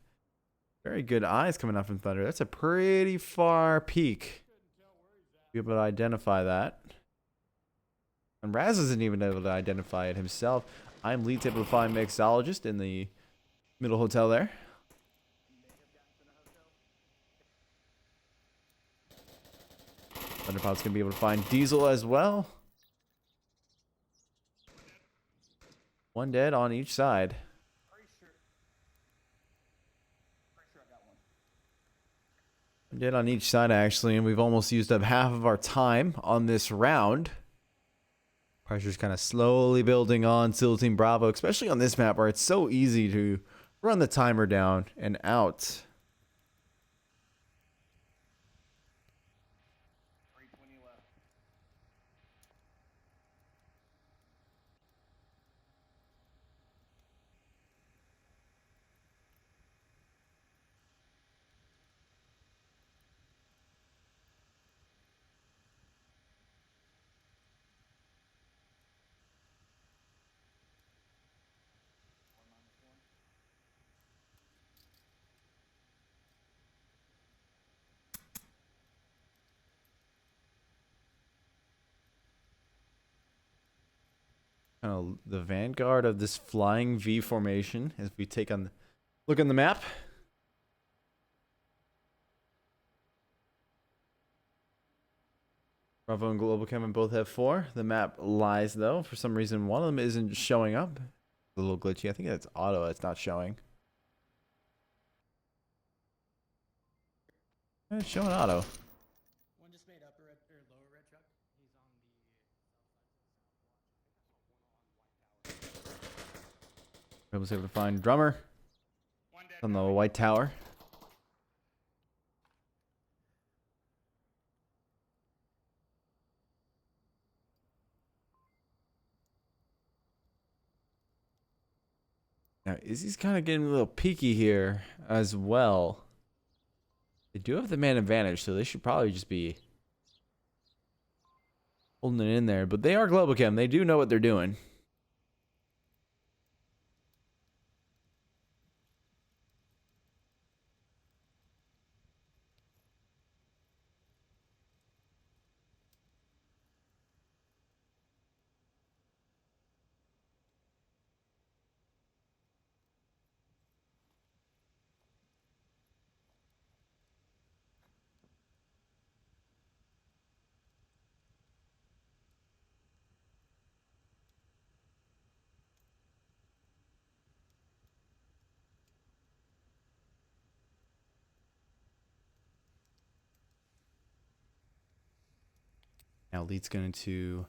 Very good eyes coming out from Thunder. That's a pretty far peek. Be able to identify that. And Raz isn't even able to identify it himself. I'm Leeds able to find Mixologist in the middle hotel there. Thunderpilot's gonna be able to find Diesel as well. One dead on each side. One dead on each side, actually, and we've almost used up half of our time on this round. Pressure's kind of slowly building on SEAL Team Bravo, especially on this map where it's so easy to run the timer down and out. Kind of the vanguard of this flying V formation as we take on look on the map. Bravo and Globochem both have 4. The map lies though. For some reason one of them isn't showing up. A little glitchy. I think that's auto that's not showing. It's showing auto. One just made upper red or lower red truck. He's on the I was able to find Drummer on the White Tower. Now, Izzy's kind of getting a little peeky here as well. They do have the man advantage, so they should probably just be holding it in there. But they are Globochem. They do know what they're doing. Now Lead's going to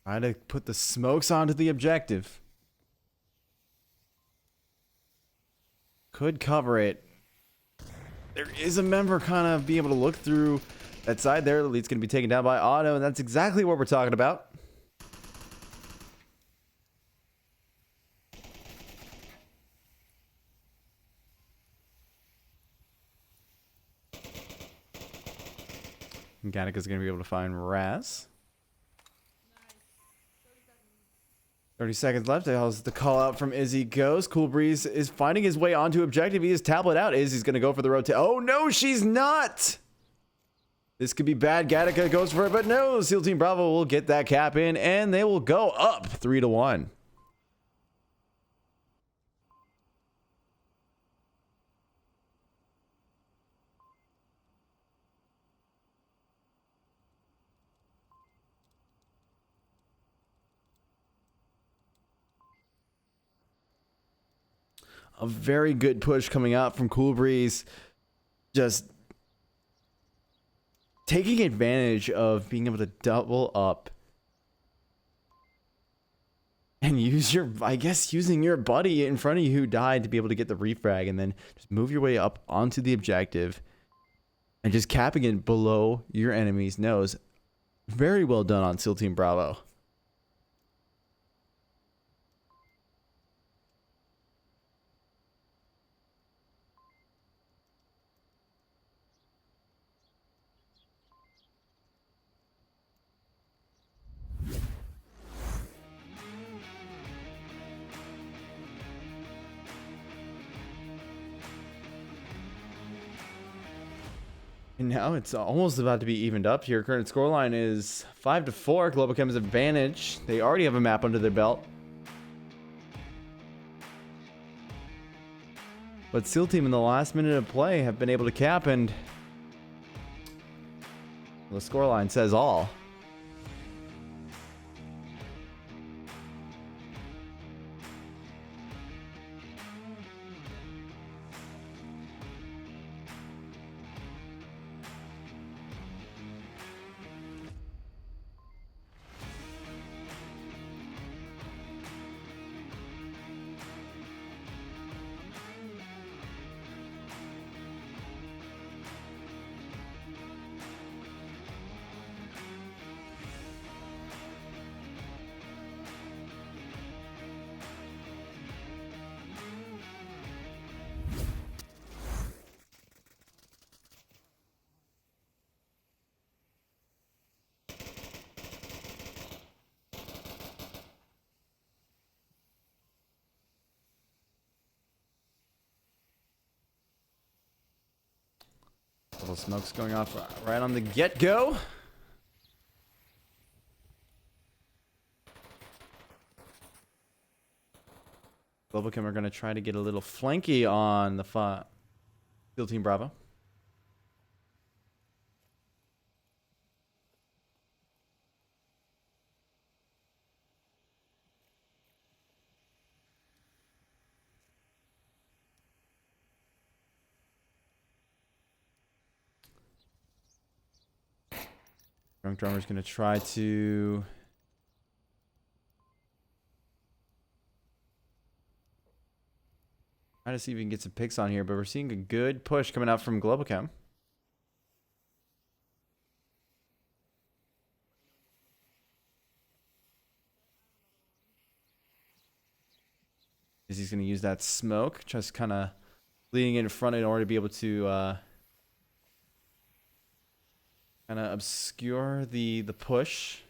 try to put the smokes onto the objective. Could cover it. There is a member kind of be able to look through that side there. The Lead's going to be taken down by auto, and that's exactly what we're talking about. Gatika's going to be able to find Raz. 30 seconds left. As the call out from Izzy goes. Cool Breeze is finding his way onto objective. He is tablet out. Izzy's going to go for the rotate. Oh, no, she's not. This could be bad. Gattaca goes for it, but no. SEAL Team Bravo will get that cap in, and they will go up 3-1. A very good push coming out from Cool Breeze. Just taking advantage of being able to double up and use your, I guess, using your buddy in front of you who died to be able to get the refrag, and then just move your way up onto the objective and just capping it below your enemy's nose. Very well done on SEAL Team Bravo. And now it's almost about to be evened up here. Current scoreline is 5-4. Globochem's advantage. They already have a map under their belt. But SEAL Team in the last minute of play have been able to cap, and the scoreline says all. Little smokes going off right on the get-go. Globochem are going to try to get a little flanky on the SEAL Team Bravo. Drunk Drummer's going to try to see if we can get some picks on here, but we're seeing a good push coming out from Globochem. He's going to use that smoke, just kind of leading in front in order to be able to kind of obscure the push.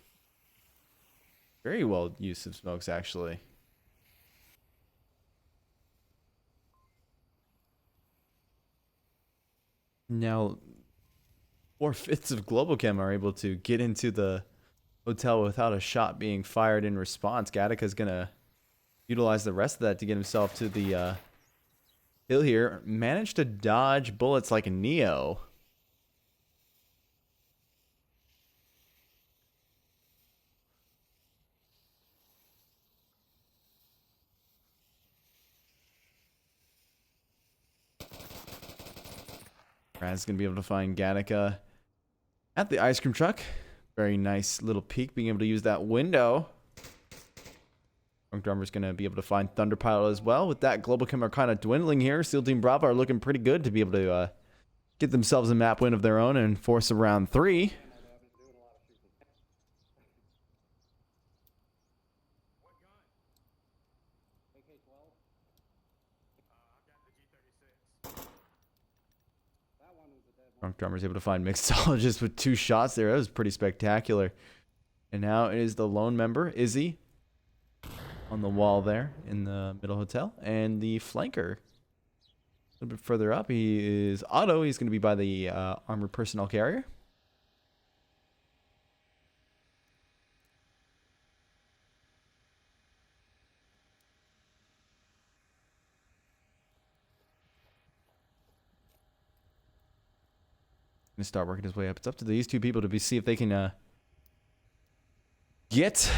Very well use of smokes, actually. Now, 4/5 of Globochem are able to get into the hotel without a shot being fired in response. Gatika's going to utilize the rest of that to get himself to the hill here. Managed to dodge bullets like a Neo. Raz going to be able to find Gattaca at the ice cream truck. Very nice little peek, being able to use that window. Drunk Drummer's going to be able to find Thunder Pilot as well. With that, Globochem are kind of dwindling here. SEAL Team Bravo are looking pretty good to be able to get themselves a map win of their own and force a round 3. Drunk Drummer's able to find Mixologist with 2 shots there. That was pretty spectacular. And now it is the lone member, Izzy, on the wall there in the middle hotel. And the flanker, a little bit further up, he is Otto. He's going to be by the armored personnel carrier. Going to start working his way up. It's up to these two people to see if they can get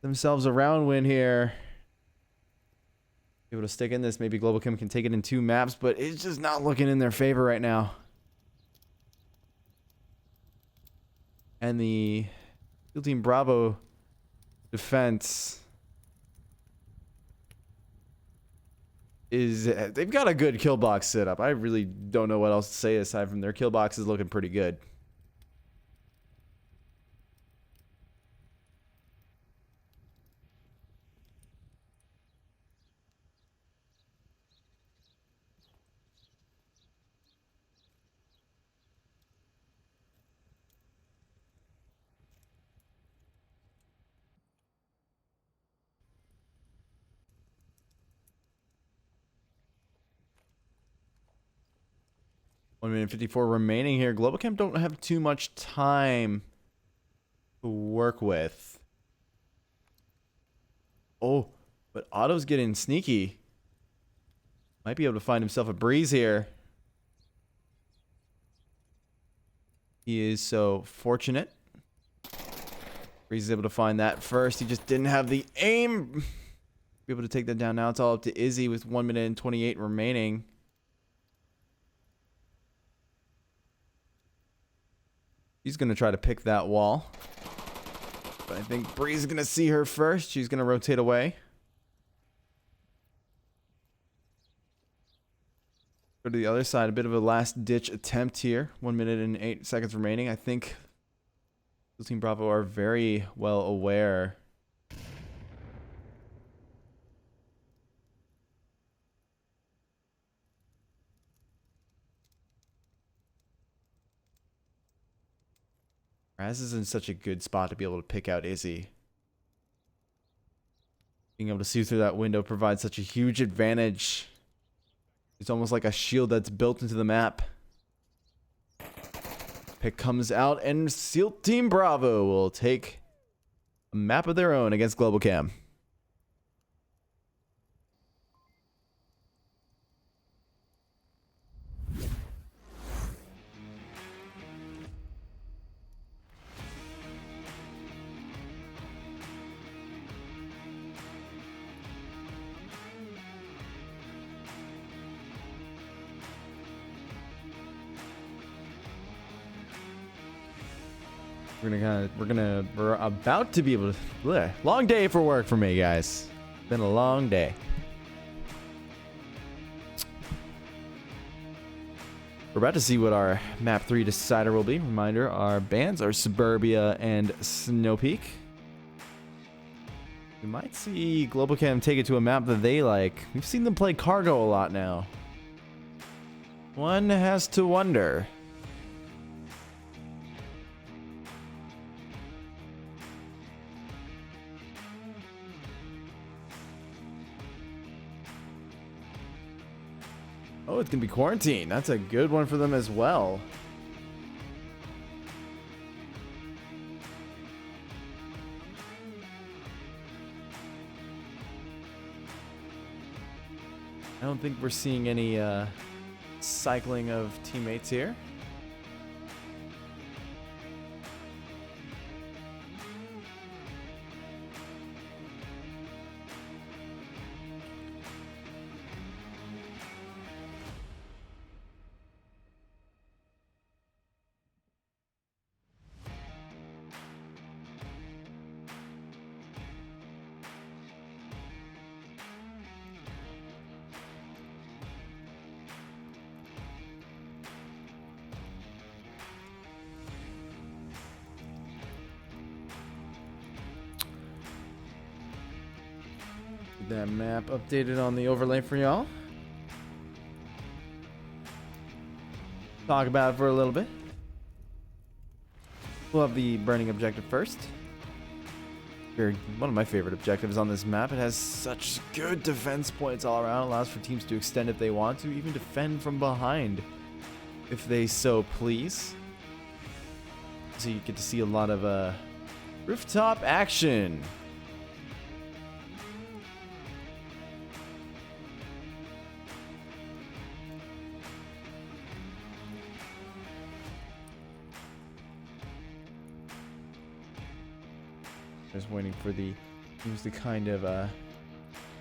themselves a round win here. Be able to stick in this. Maybe Globochem can take it in 2 maps, but it's just not looking in their favor right now. And the SEAL Team Bravo defense is they've got a good kill box set up. I really don't know what else to say aside from their kill box is looking pretty good. One minute and 54 remaining here. Globochem don't have too much time to work with. Oh, but Otto's getting sneaky. Might be able to find himself a breeze here. He is so fortunate. Breeze is able to find that first. He just didn't have the aim. Be able to take that down now. It's all up to Izzy with 1 minute and 28 remaining. He's going to try to pick that wall. But I think Bree's going to see her first. She's going to rotate away. Go to the other side. A bit of a last-ditch attempt here. 1 minute and 8 seconds remaining. I think Team Bravo are very well aware. Raz is in such a good spot to be able to pick out Izzy. Being able to see through that window provides such a huge advantage. It's almost like a shield that's built into the map. Pick comes out and SEAL Team Bravo will take a map of their own against Globochem. We're about to be able to. Bleh, long day for work for me, guys. Been a long day. We're about to see what our map 3 decider will be. Reminder: our bands are Suburbia and Snow Peak. We might see Globochem take it to a map that they like. We've seen them play Cargo a lot now. One has to wonder. Oh, it's going to be Quarantine. That's a good one for them as well. I don't think we're seeing any cycling of teammates here. That map updated on the overlay for y'all. Talk about it for a little bit. We'll have the burning objective first. One of my favorite objectives on this map. It has such good defense points all around. Allows for teams to extend if they want to, even defend from behind if they so please. So you get to see a lot of rooftop action. Just waiting for the teams to kind of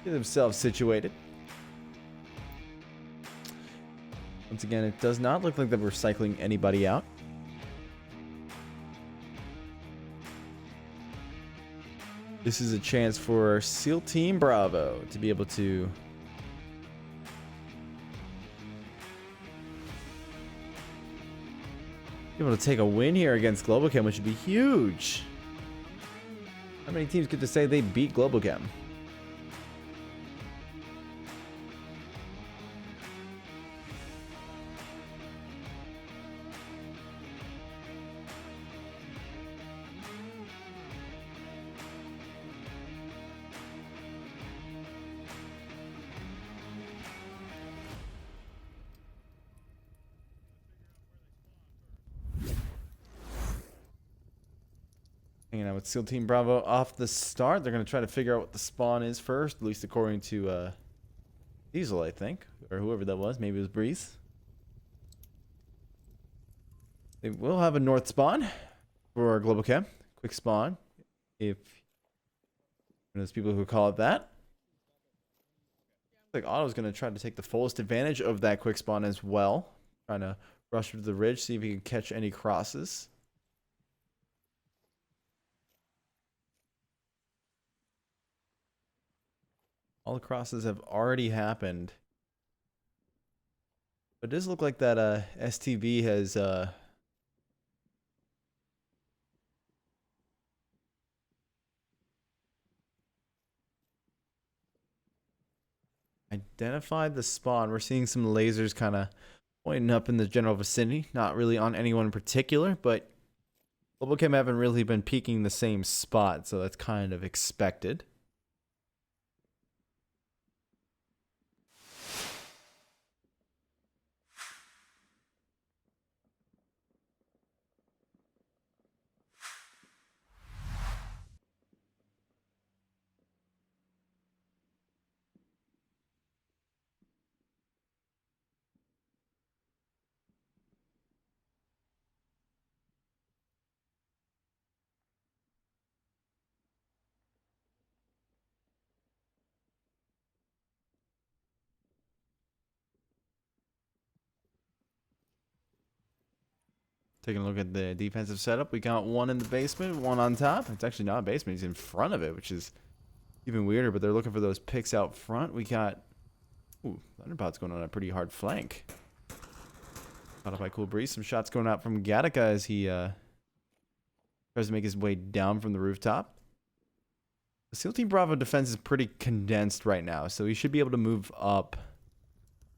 get themselves situated. Once again, it does not look like that we're cycling anybody out. This is a chance for SEAL Team Bravo to be able to able to take a win here against Globochem, which would be huge. How many teams get to say they beat Globochem? Hanging out with SEAL Team Bravo off the start. They're going to try to figure out what the spawn is first, at least according to Diesel, I think, or whoever that was. Maybe it was Breeze. They will have a north spawn for Globochem. Quick spawn, if there's people who call it that. Looks like Otto's going to try to take the fullest advantage of that quick spawn as well. Trying to rush to the ridge, see if he can catch any crosses. All the crosses have already happened. But it does look like that STB has identified the spawn. We're seeing some lasers kind of pointing up in the general vicinity. Not really on anyone in particular, but Globochem haven't really been peeking the same spot, so that's kind of expected. Taking a look at the defensive setup, we got one in the basement, one on top. It's actually not a basement, he's in front of it, which is even weirder, but they're looking for those picks out front. We got, ooh, Thunderpod's going on a pretty hard flank. Caught up by Cool Breeze. Some shots going out from Gattaca as he tries to make his way down from the rooftop. The SEAL Team Bravo defense is pretty condensed right now, so he should be able to move up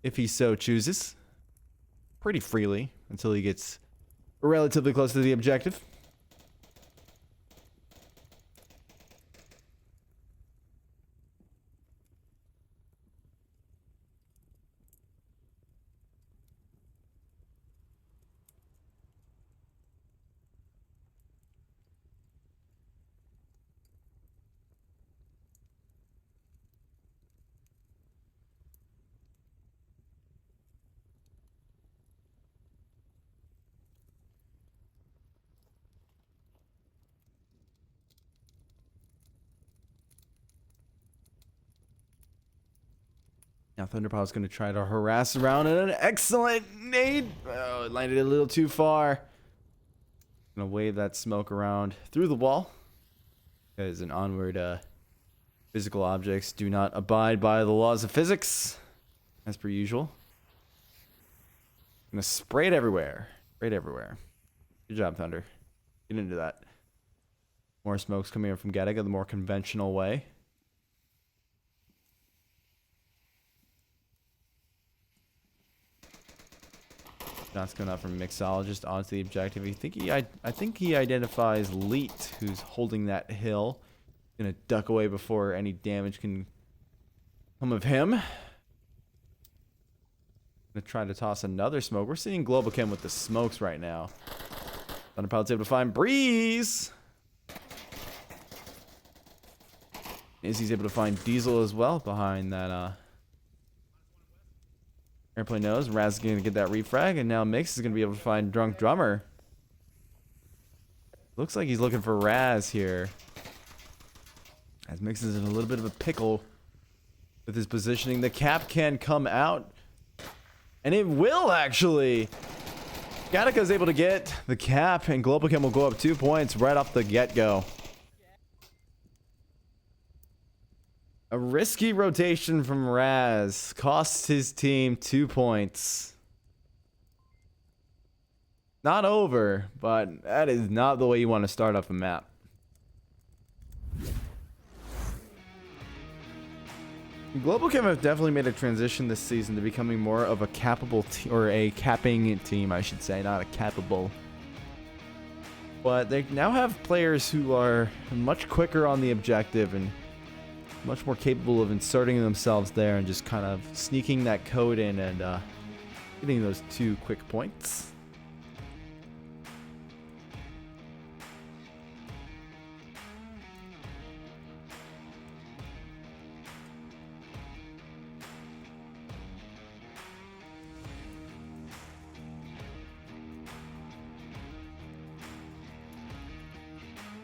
if he so chooses pretty freely until he gets relatively close to the objective. Now Thunderpow's going to try to harass around, and an excellent nade. Oh, it landed a little too far. Going to wave that smoke around through the wall. Because in Onward, physical objects do not abide by the laws of physics, as per usual. Going to spray it everywhere. Spray it everywhere. Good job, Thunder. Get into that. More smokes coming in from Gattaca, the more conventional way. Shots going out from Mixologist onto the objective. I think he identifies Leet, who's holding that hill. Gonna duck away before any damage can come of him. Gonna try to toss another smoke. We're seeing Globochem with the smokes right now. Thunderpow's able to find Breeze. Izzy's able to find Diesel as well behind that airplane nose. Raz is going to get that refrag, and now Mix is going to be able to find Drunk Drummer. Looks like he's looking for Raz here. As Mix is in a little bit of a pickle with his positioning. The cap can come out, and it will actually. Gattaca is able to get the cap, and Globochem will go up 2 points right off the get-go. A risky rotation from Raz costs his team 2 points. not over, but that is not the way you want to start off a map. Globochem have definitely made a transition this season to becoming more of a capping team, I should say, not a capable. But they now have players who are much quicker on the objective and much more capable of inserting themselves there and just kind of sneaking that code in and getting those 2 quick points.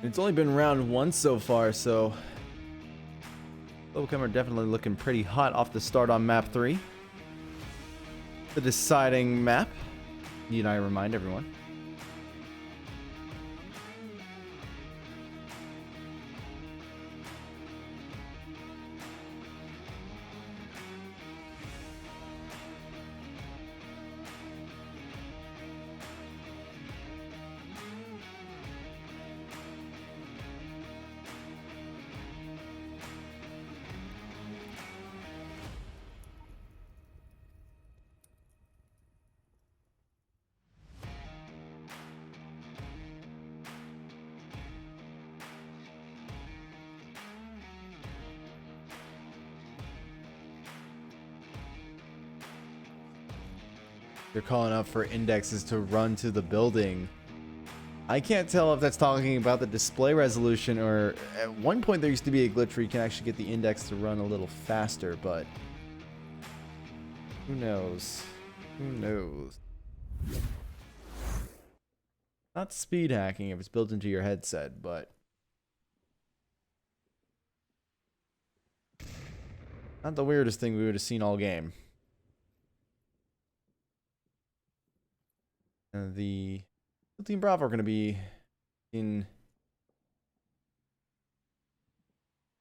It's only been round 1 so far, so Globochem are definitely looking pretty hot off the start on map 3. The deciding map, need I remind everyone. They're calling out for indexes to run to the building. I can't tell if that's talking about the display resolution, or at one point there used to be a glitch where you can actually get the index to run a little faster, but who knows? Who knows? Not speed hacking if it's built into your headset, but not the weirdest thing we would have seen all game. The Team Bravo are going to be in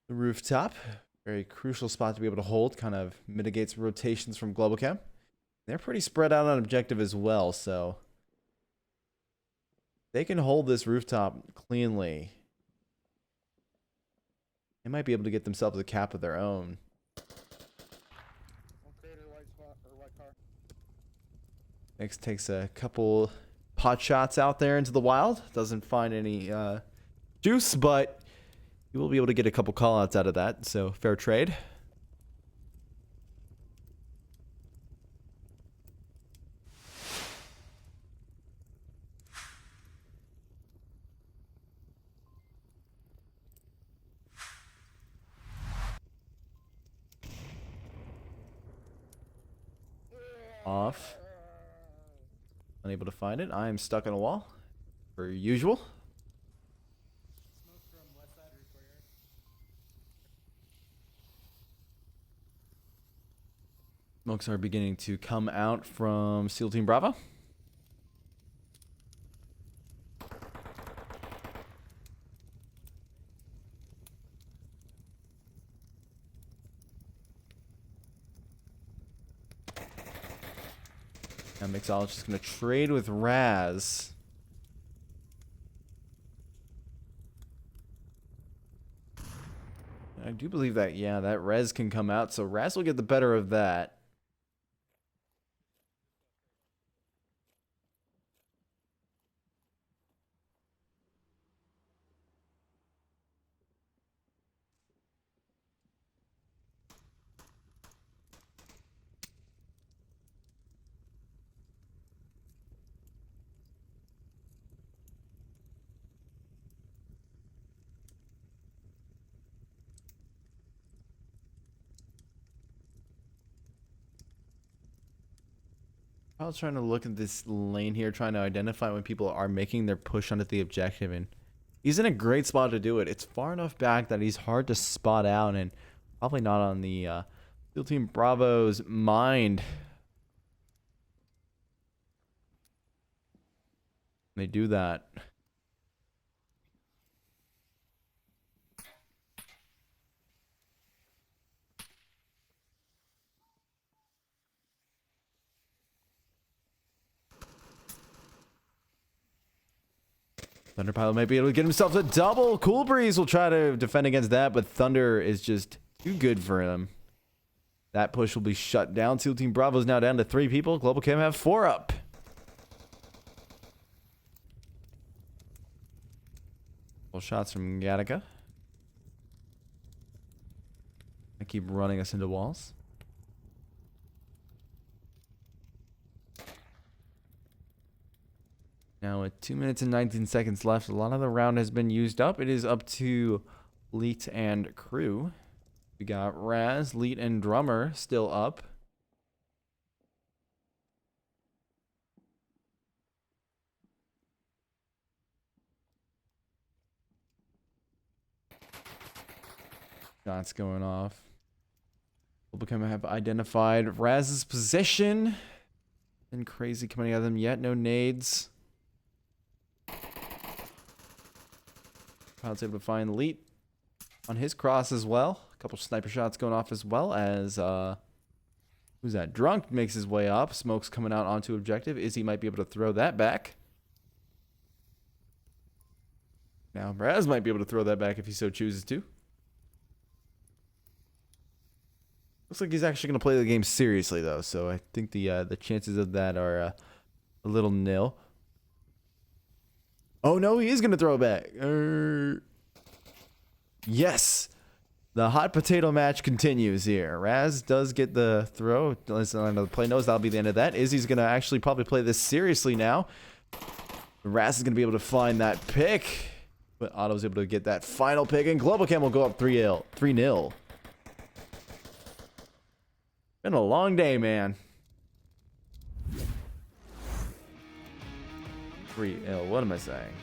the rooftop. Very crucial spot to be able to hold. Kind of mitigates rotations from Globochem. They're pretty spread out on objective as well, so they can hold this rooftop cleanly. They might be able to get themselves a cap of their own. Next takes a couple pot shots out there into the wild. Doesn't find any juice, but you will be able to get a couple callouts out of that. So fair trade. Off. Unable to find it. I am stuck in a wall, per usual. Smokes are beginning to come out from SEAL Team Bravo. Now Mixologist going to trade with Raz. I do believe that, yeah, that Res can come out, so Raz will get the better of that. I was trying to look at this lane here, trying to identify when people are making their push onto the objective, and he's in a great spot to do it. It's far enough back that he's hard to spot out, and probably not on the SEAL Team Bravo's mind. They do that. Thunderpilot might be able to get himself a double. Cool Breeze will try to defend against that, but Thunder is just too good for him. That push will be shut down. SEAL Team Bravo is now down to 3 people. Globochem have 4 up. Couple shots from Gattaca. I keep running us into walls. Now with 2 minutes and 19 seconds left, a lot of the round has been used up. It is up to Leet and Crew. We got Raz, Leet, and Drummer still up. Shots going off. Globochem have identified Raz's position. Nothing crazy coming out of them yet. No nades. Pilot's able to find Leet on his cross as well. A couple sniper shots going off as well as who's that? Drunk makes his way up. Smoke's coming out onto objective. Izzy might be able to throw that back. Now Raz might be able to throw that back if he so chooses to. Looks like he's actually going to play the game seriously though, so I think the chances of that are a little nil. Oh no, he is going to throw it back. Yes. The hot potato match continues here. Raz does get the throw. Listen, another play knows that'll be the end of that. Izzy's going to actually probably play this seriously now. Raz is going to be able to find that pick. But Otto's able to get that final pick, and Globochem will go up 3-0. Been a long day, man. 3-0. What am I saying?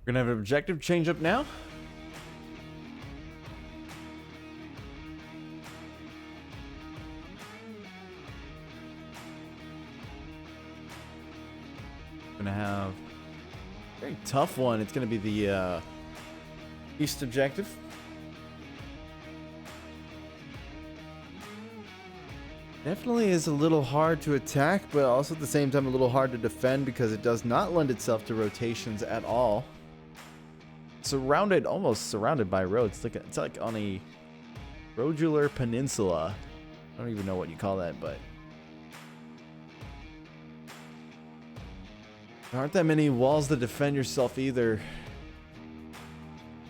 We're gonna have an objective change up now. Gonna have a very tough one. It's gonna be the east objective. Definitely is a little hard to attack, but also at the same time a little hard to defend because it does not lend itself to rotations at all. Surrounded, almost surrounded by roads. It's like on a rodular peninsula. I don't even know what you call that, but there aren't that many walls to defend yourself either.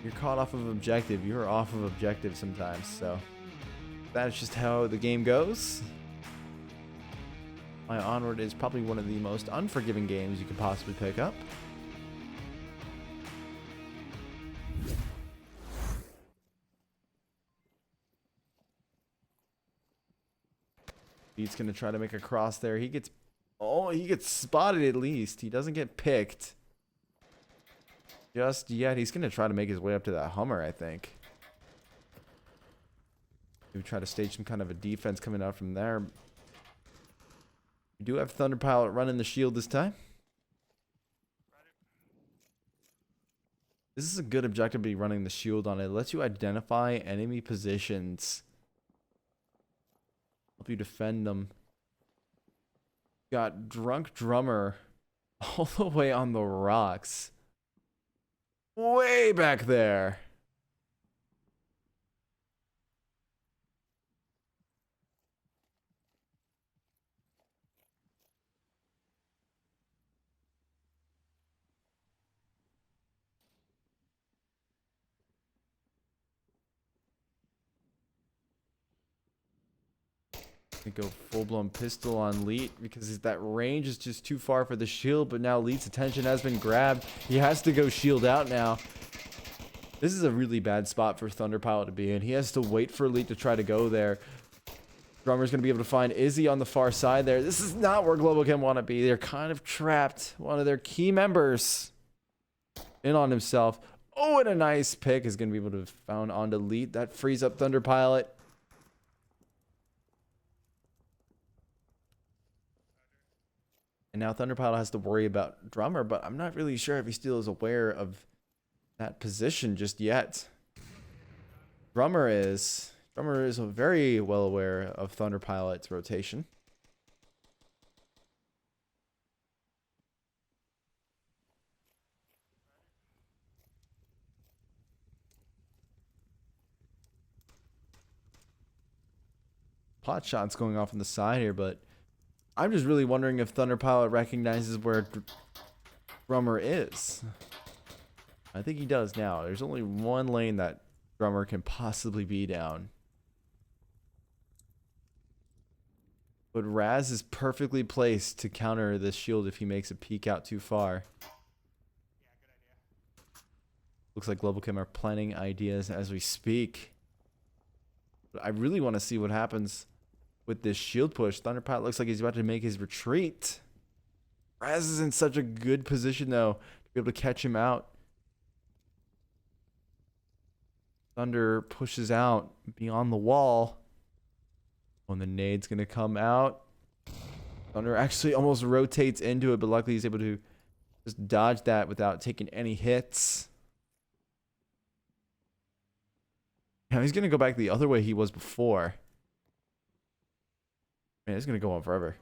You're caught off of objective. You're off of objective sometimes, so that's just how the game goes. My Onward is probably one of the most unforgiving games you could possibly pick up. He's gonna try to make a cross there. He gets spotted at least. He doesn't get picked just yet. He's gonna try to make his way up to that Hummer, I think. Maybe try to stage some kind of a defense coming out from there. We do have Thunder Pilot running the shield this time. This is a good objective to be running the shield on. It lets you identify enemy positions. Help you defend them. Got Drunk Drummer all the way on the rocks. Way back there. Go full-blown pistol on Leet because that range is just too far for the shield, but now Leet's attention has been grabbed. He has to go shield out now. This is a really bad spot for Thunderpilot to be in. He has to wait for Leet to try to go there. Drummer's going to be able to find Izzy on the far side there. This is not where Globochem want to be. They're kind of trapped. One of their key members in on himself. Oh, and a nice pick is going to be able to be found onto Leet. That frees up Thunderpilot. And now Thunderpilot has to worry about Drummer, but I'm not really sure if he still is aware of that position just yet. Drummer is very well aware of Thunderpilot's rotation. Pot shots going off on the side here, but I'm just really wondering if Thunderpilot recognizes where Drummer is. I think he does now. There's only one lane that Drummer can possibly be down. But Raz is perfectly placed to counter this shield if he makes a peek out too far. Looks like Globochem are planning ideas as we speak. But I really want to see what happens with this shield push. Thunderpilot looks like he's about to make his retreat. Raz is in such a good position, though, to be able to catch him out. Thunder pushes out beyond the wall. When the nade's going to come out. Thunder actually almost rotates into it, but luckily he's able to just dodge that without taking any hits. Now he's going to go back the other way he was before. Man, it's going to go on forever.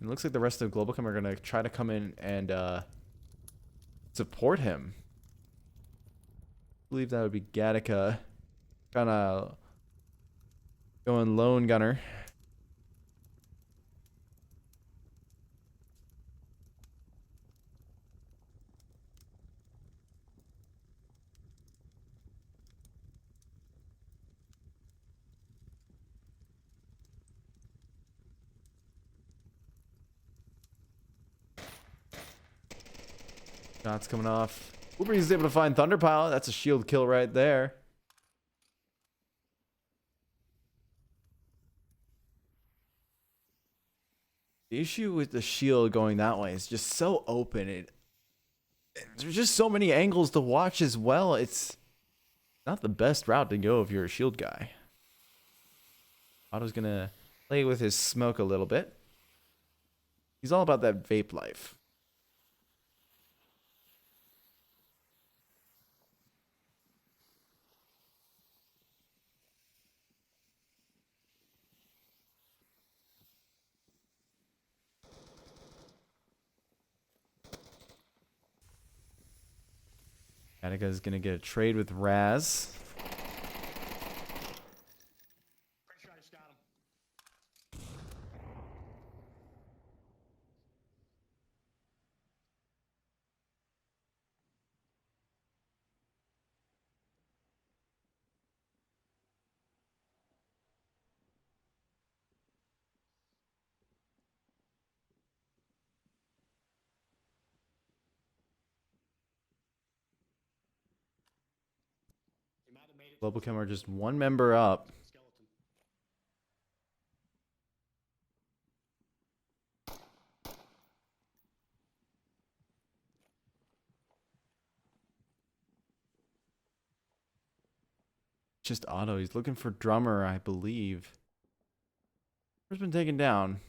It looks like the rest of Globochem are going to try to come in and support him. I believe that would be Gattaca. Kind of going lone gunner. Shots coming off. Uber is able to find Thunderpilot. That's a shield kill right there. The issue with the shield going that way is just so open. There's just so many angles to watch as well. It's not the best route to go if you're a shield guy. Otto's going to play with his smoke a little bit. He's all about that vape life. Gattaca's gonna get a trade with Raz. Globochem are just one member up. Just Otto. He's looking for Drummer, I believe. Who's been taken down?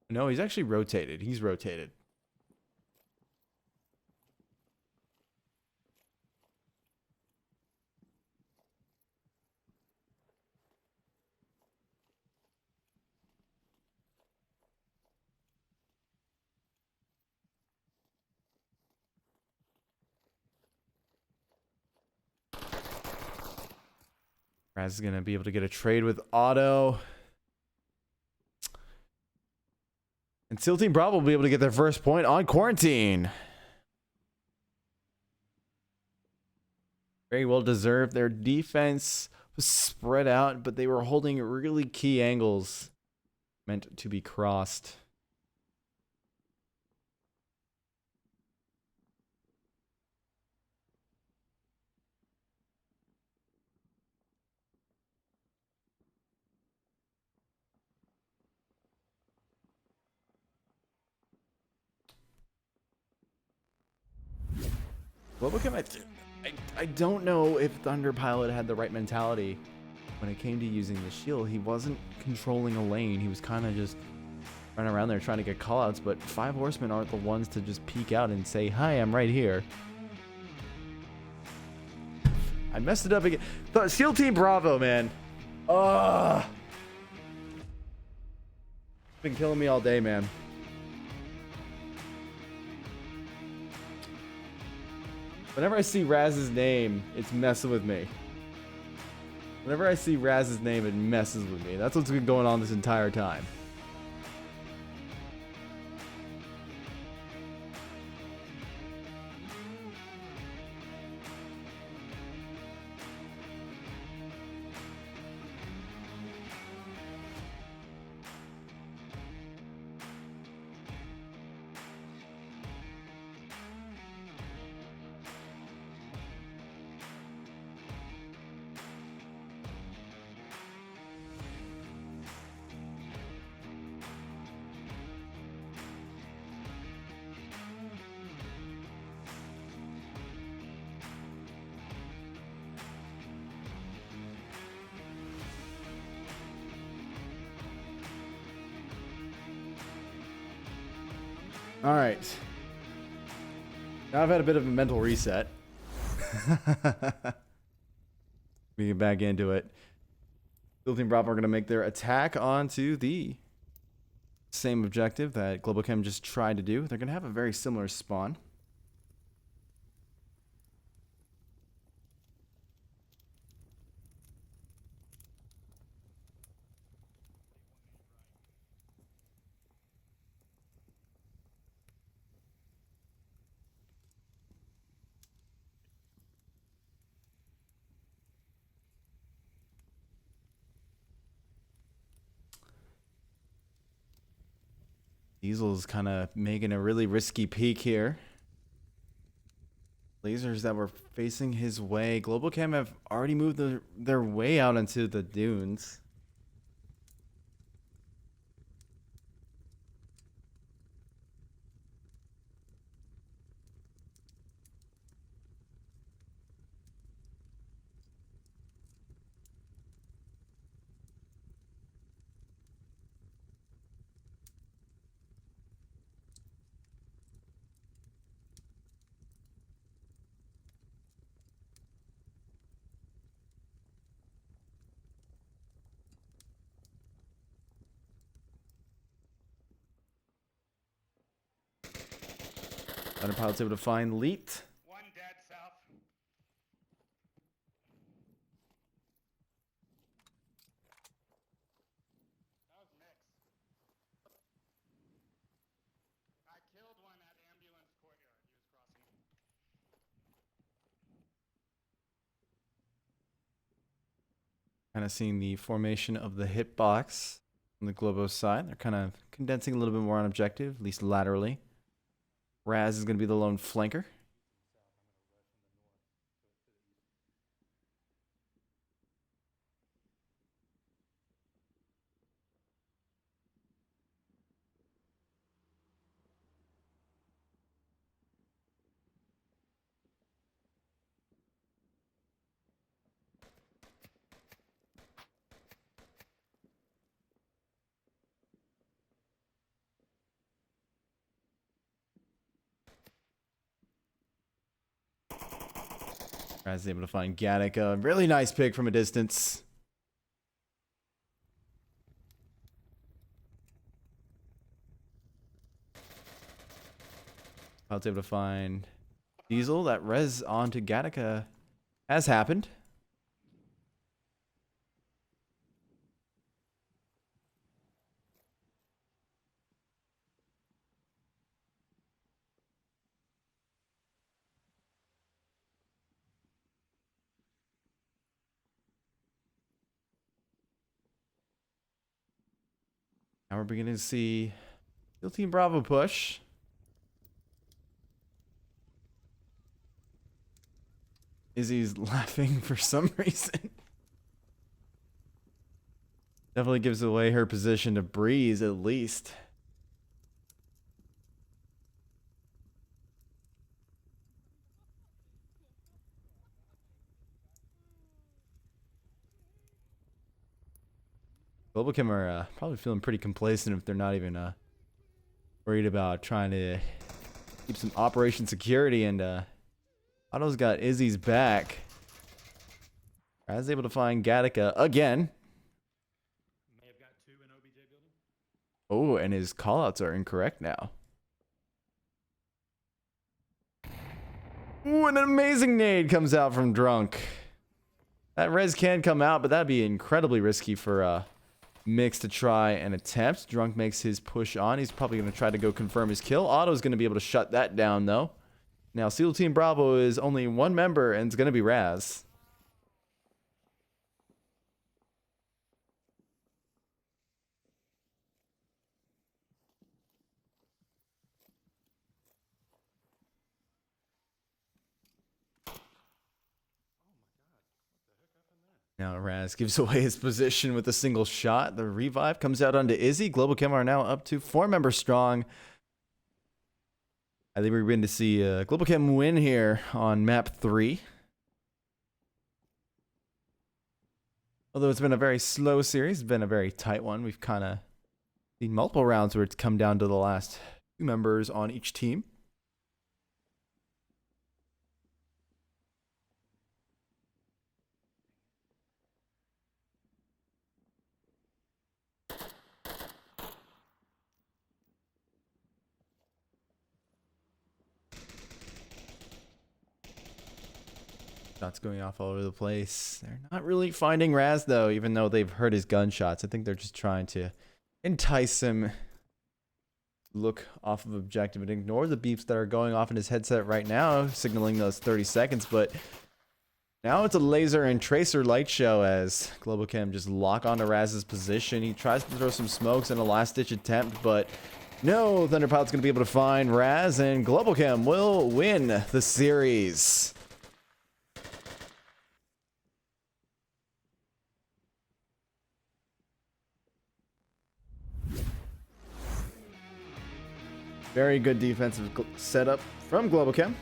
No, he's actually rotated. He's rotated. Raz is going to be able to get a trade with Otto. And SEAL Team Bravo will be able to get their first point on Quarantine. Very well deserved. Their defense was spread out, but they were holding really key angles meant to be crossed. Globochem, I don't know if Thunder Pilot had the right mentality when it came to using the shield. He wasn't controlling a lane. He was kind of just running around there trying to get callouts, but 5 Horsemen aren't the ones to just peek out and say, hi, I'm right here. I messed it up again. The SEAL Team Bravo, man. Ugh. Been killing me all day, man. Whenever I see Raz's name, it's messing with me. Whenever I see Raz's name, it messes with me. That's what's been going on this entire time. All right. Now I've had a bit of a mental reset. We get back into it. SEAL Team Bravo are going to make their attack onto the same objective that Globochem just tried to do. They're going to have a very similar spawn. Diesel's kind of making a really risky peek here. Lasers that were facing his way. Globochem have already moved their way out into the dunes. Thunder Pilot's able to find Leet. One dead south. That was mixed. I killed one at ambulance courtyard. He was crossing. Kind of seeing the formation of the hitbox on the Globo side. They're kind of condensing a little bit more on objective, at least laterally. Raz is going to be the lone flanker. Raz is able to find Gattaca. Really nice pick from a distance. Pilot's able to find Diesel. That res onto Gattaca has happened. Now we're beginning to see Steel Team Bravo push. Izzy's laughing for some reason. Definitely gives away her position to Breeze at least. Globochem are probably feeling pretty complacent if they're not even worried about trying to keep some operation security. And Otto's got Izzy's back. Raz able to find Gattaca again. May have got 2 in OBJ building. Oh, and his callouts are incorrect now. Ooh, an amazing nade comes out from Drunk. That res can come out, but that'd be incredibly risky for Mix to try and attempt. Drunk makes his push on. He's probably going to try to go confirm his kill. Otto's going to be able to shut that down, though. Now, SEAL Team Bravo is only one member, and it's going to be Raz. Now Raz gives away his position with a single shot. The revive comes out onto Izzy. Globochem are now up to 4 members strong. I think we're going to see Globochem win here on map 3. Although it's been a very slow series, it's been a very tight one. We've kind of seen multiple rounds where it's come down to the last 2 members on each team. Shots going off all over the place. They're not really finding Raz though, even though they've heard his gunshots. I think they're just trying to entice him. Look off of objective and ignore the beeps that are going off in his headset right now, signaling those 30 seconds. But now it's a laser and tracer light show as Globochem just lock onto Raz's position. He tries to throw some smokes in a last-ditch attempt, but no, Thunderpilot's going to be able to find Raz, and Globochem will win the series. Very good defensive setup from Globochem.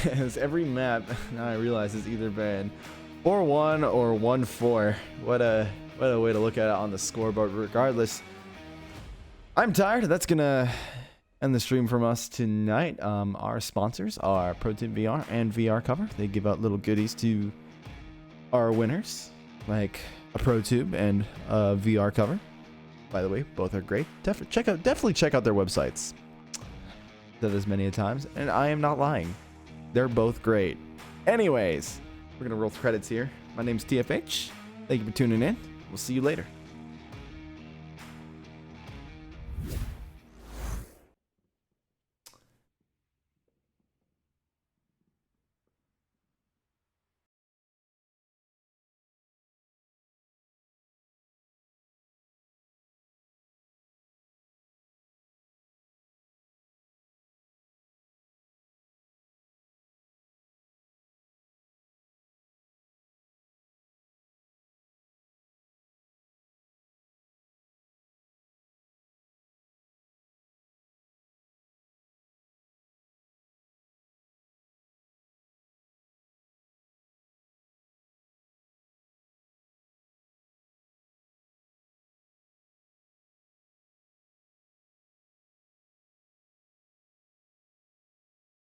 As every map, now I realize, has either been 4-1 or 1-4. What a way to look at it on the scoreboard. Regardless, I'm tired. That's gonna end the stream from us tonight. Our sponsors are ProTip VR and VR Cover. They give out little goodies to our winners, like a ProTube and a VR cover. By the way, both are great. Definitely check out their websites. Said this many a times, and I am not lying. They're both great. Anyways, we're gonna roll credits here. My name's TFH. Thank you for tuning in. We'll see you later.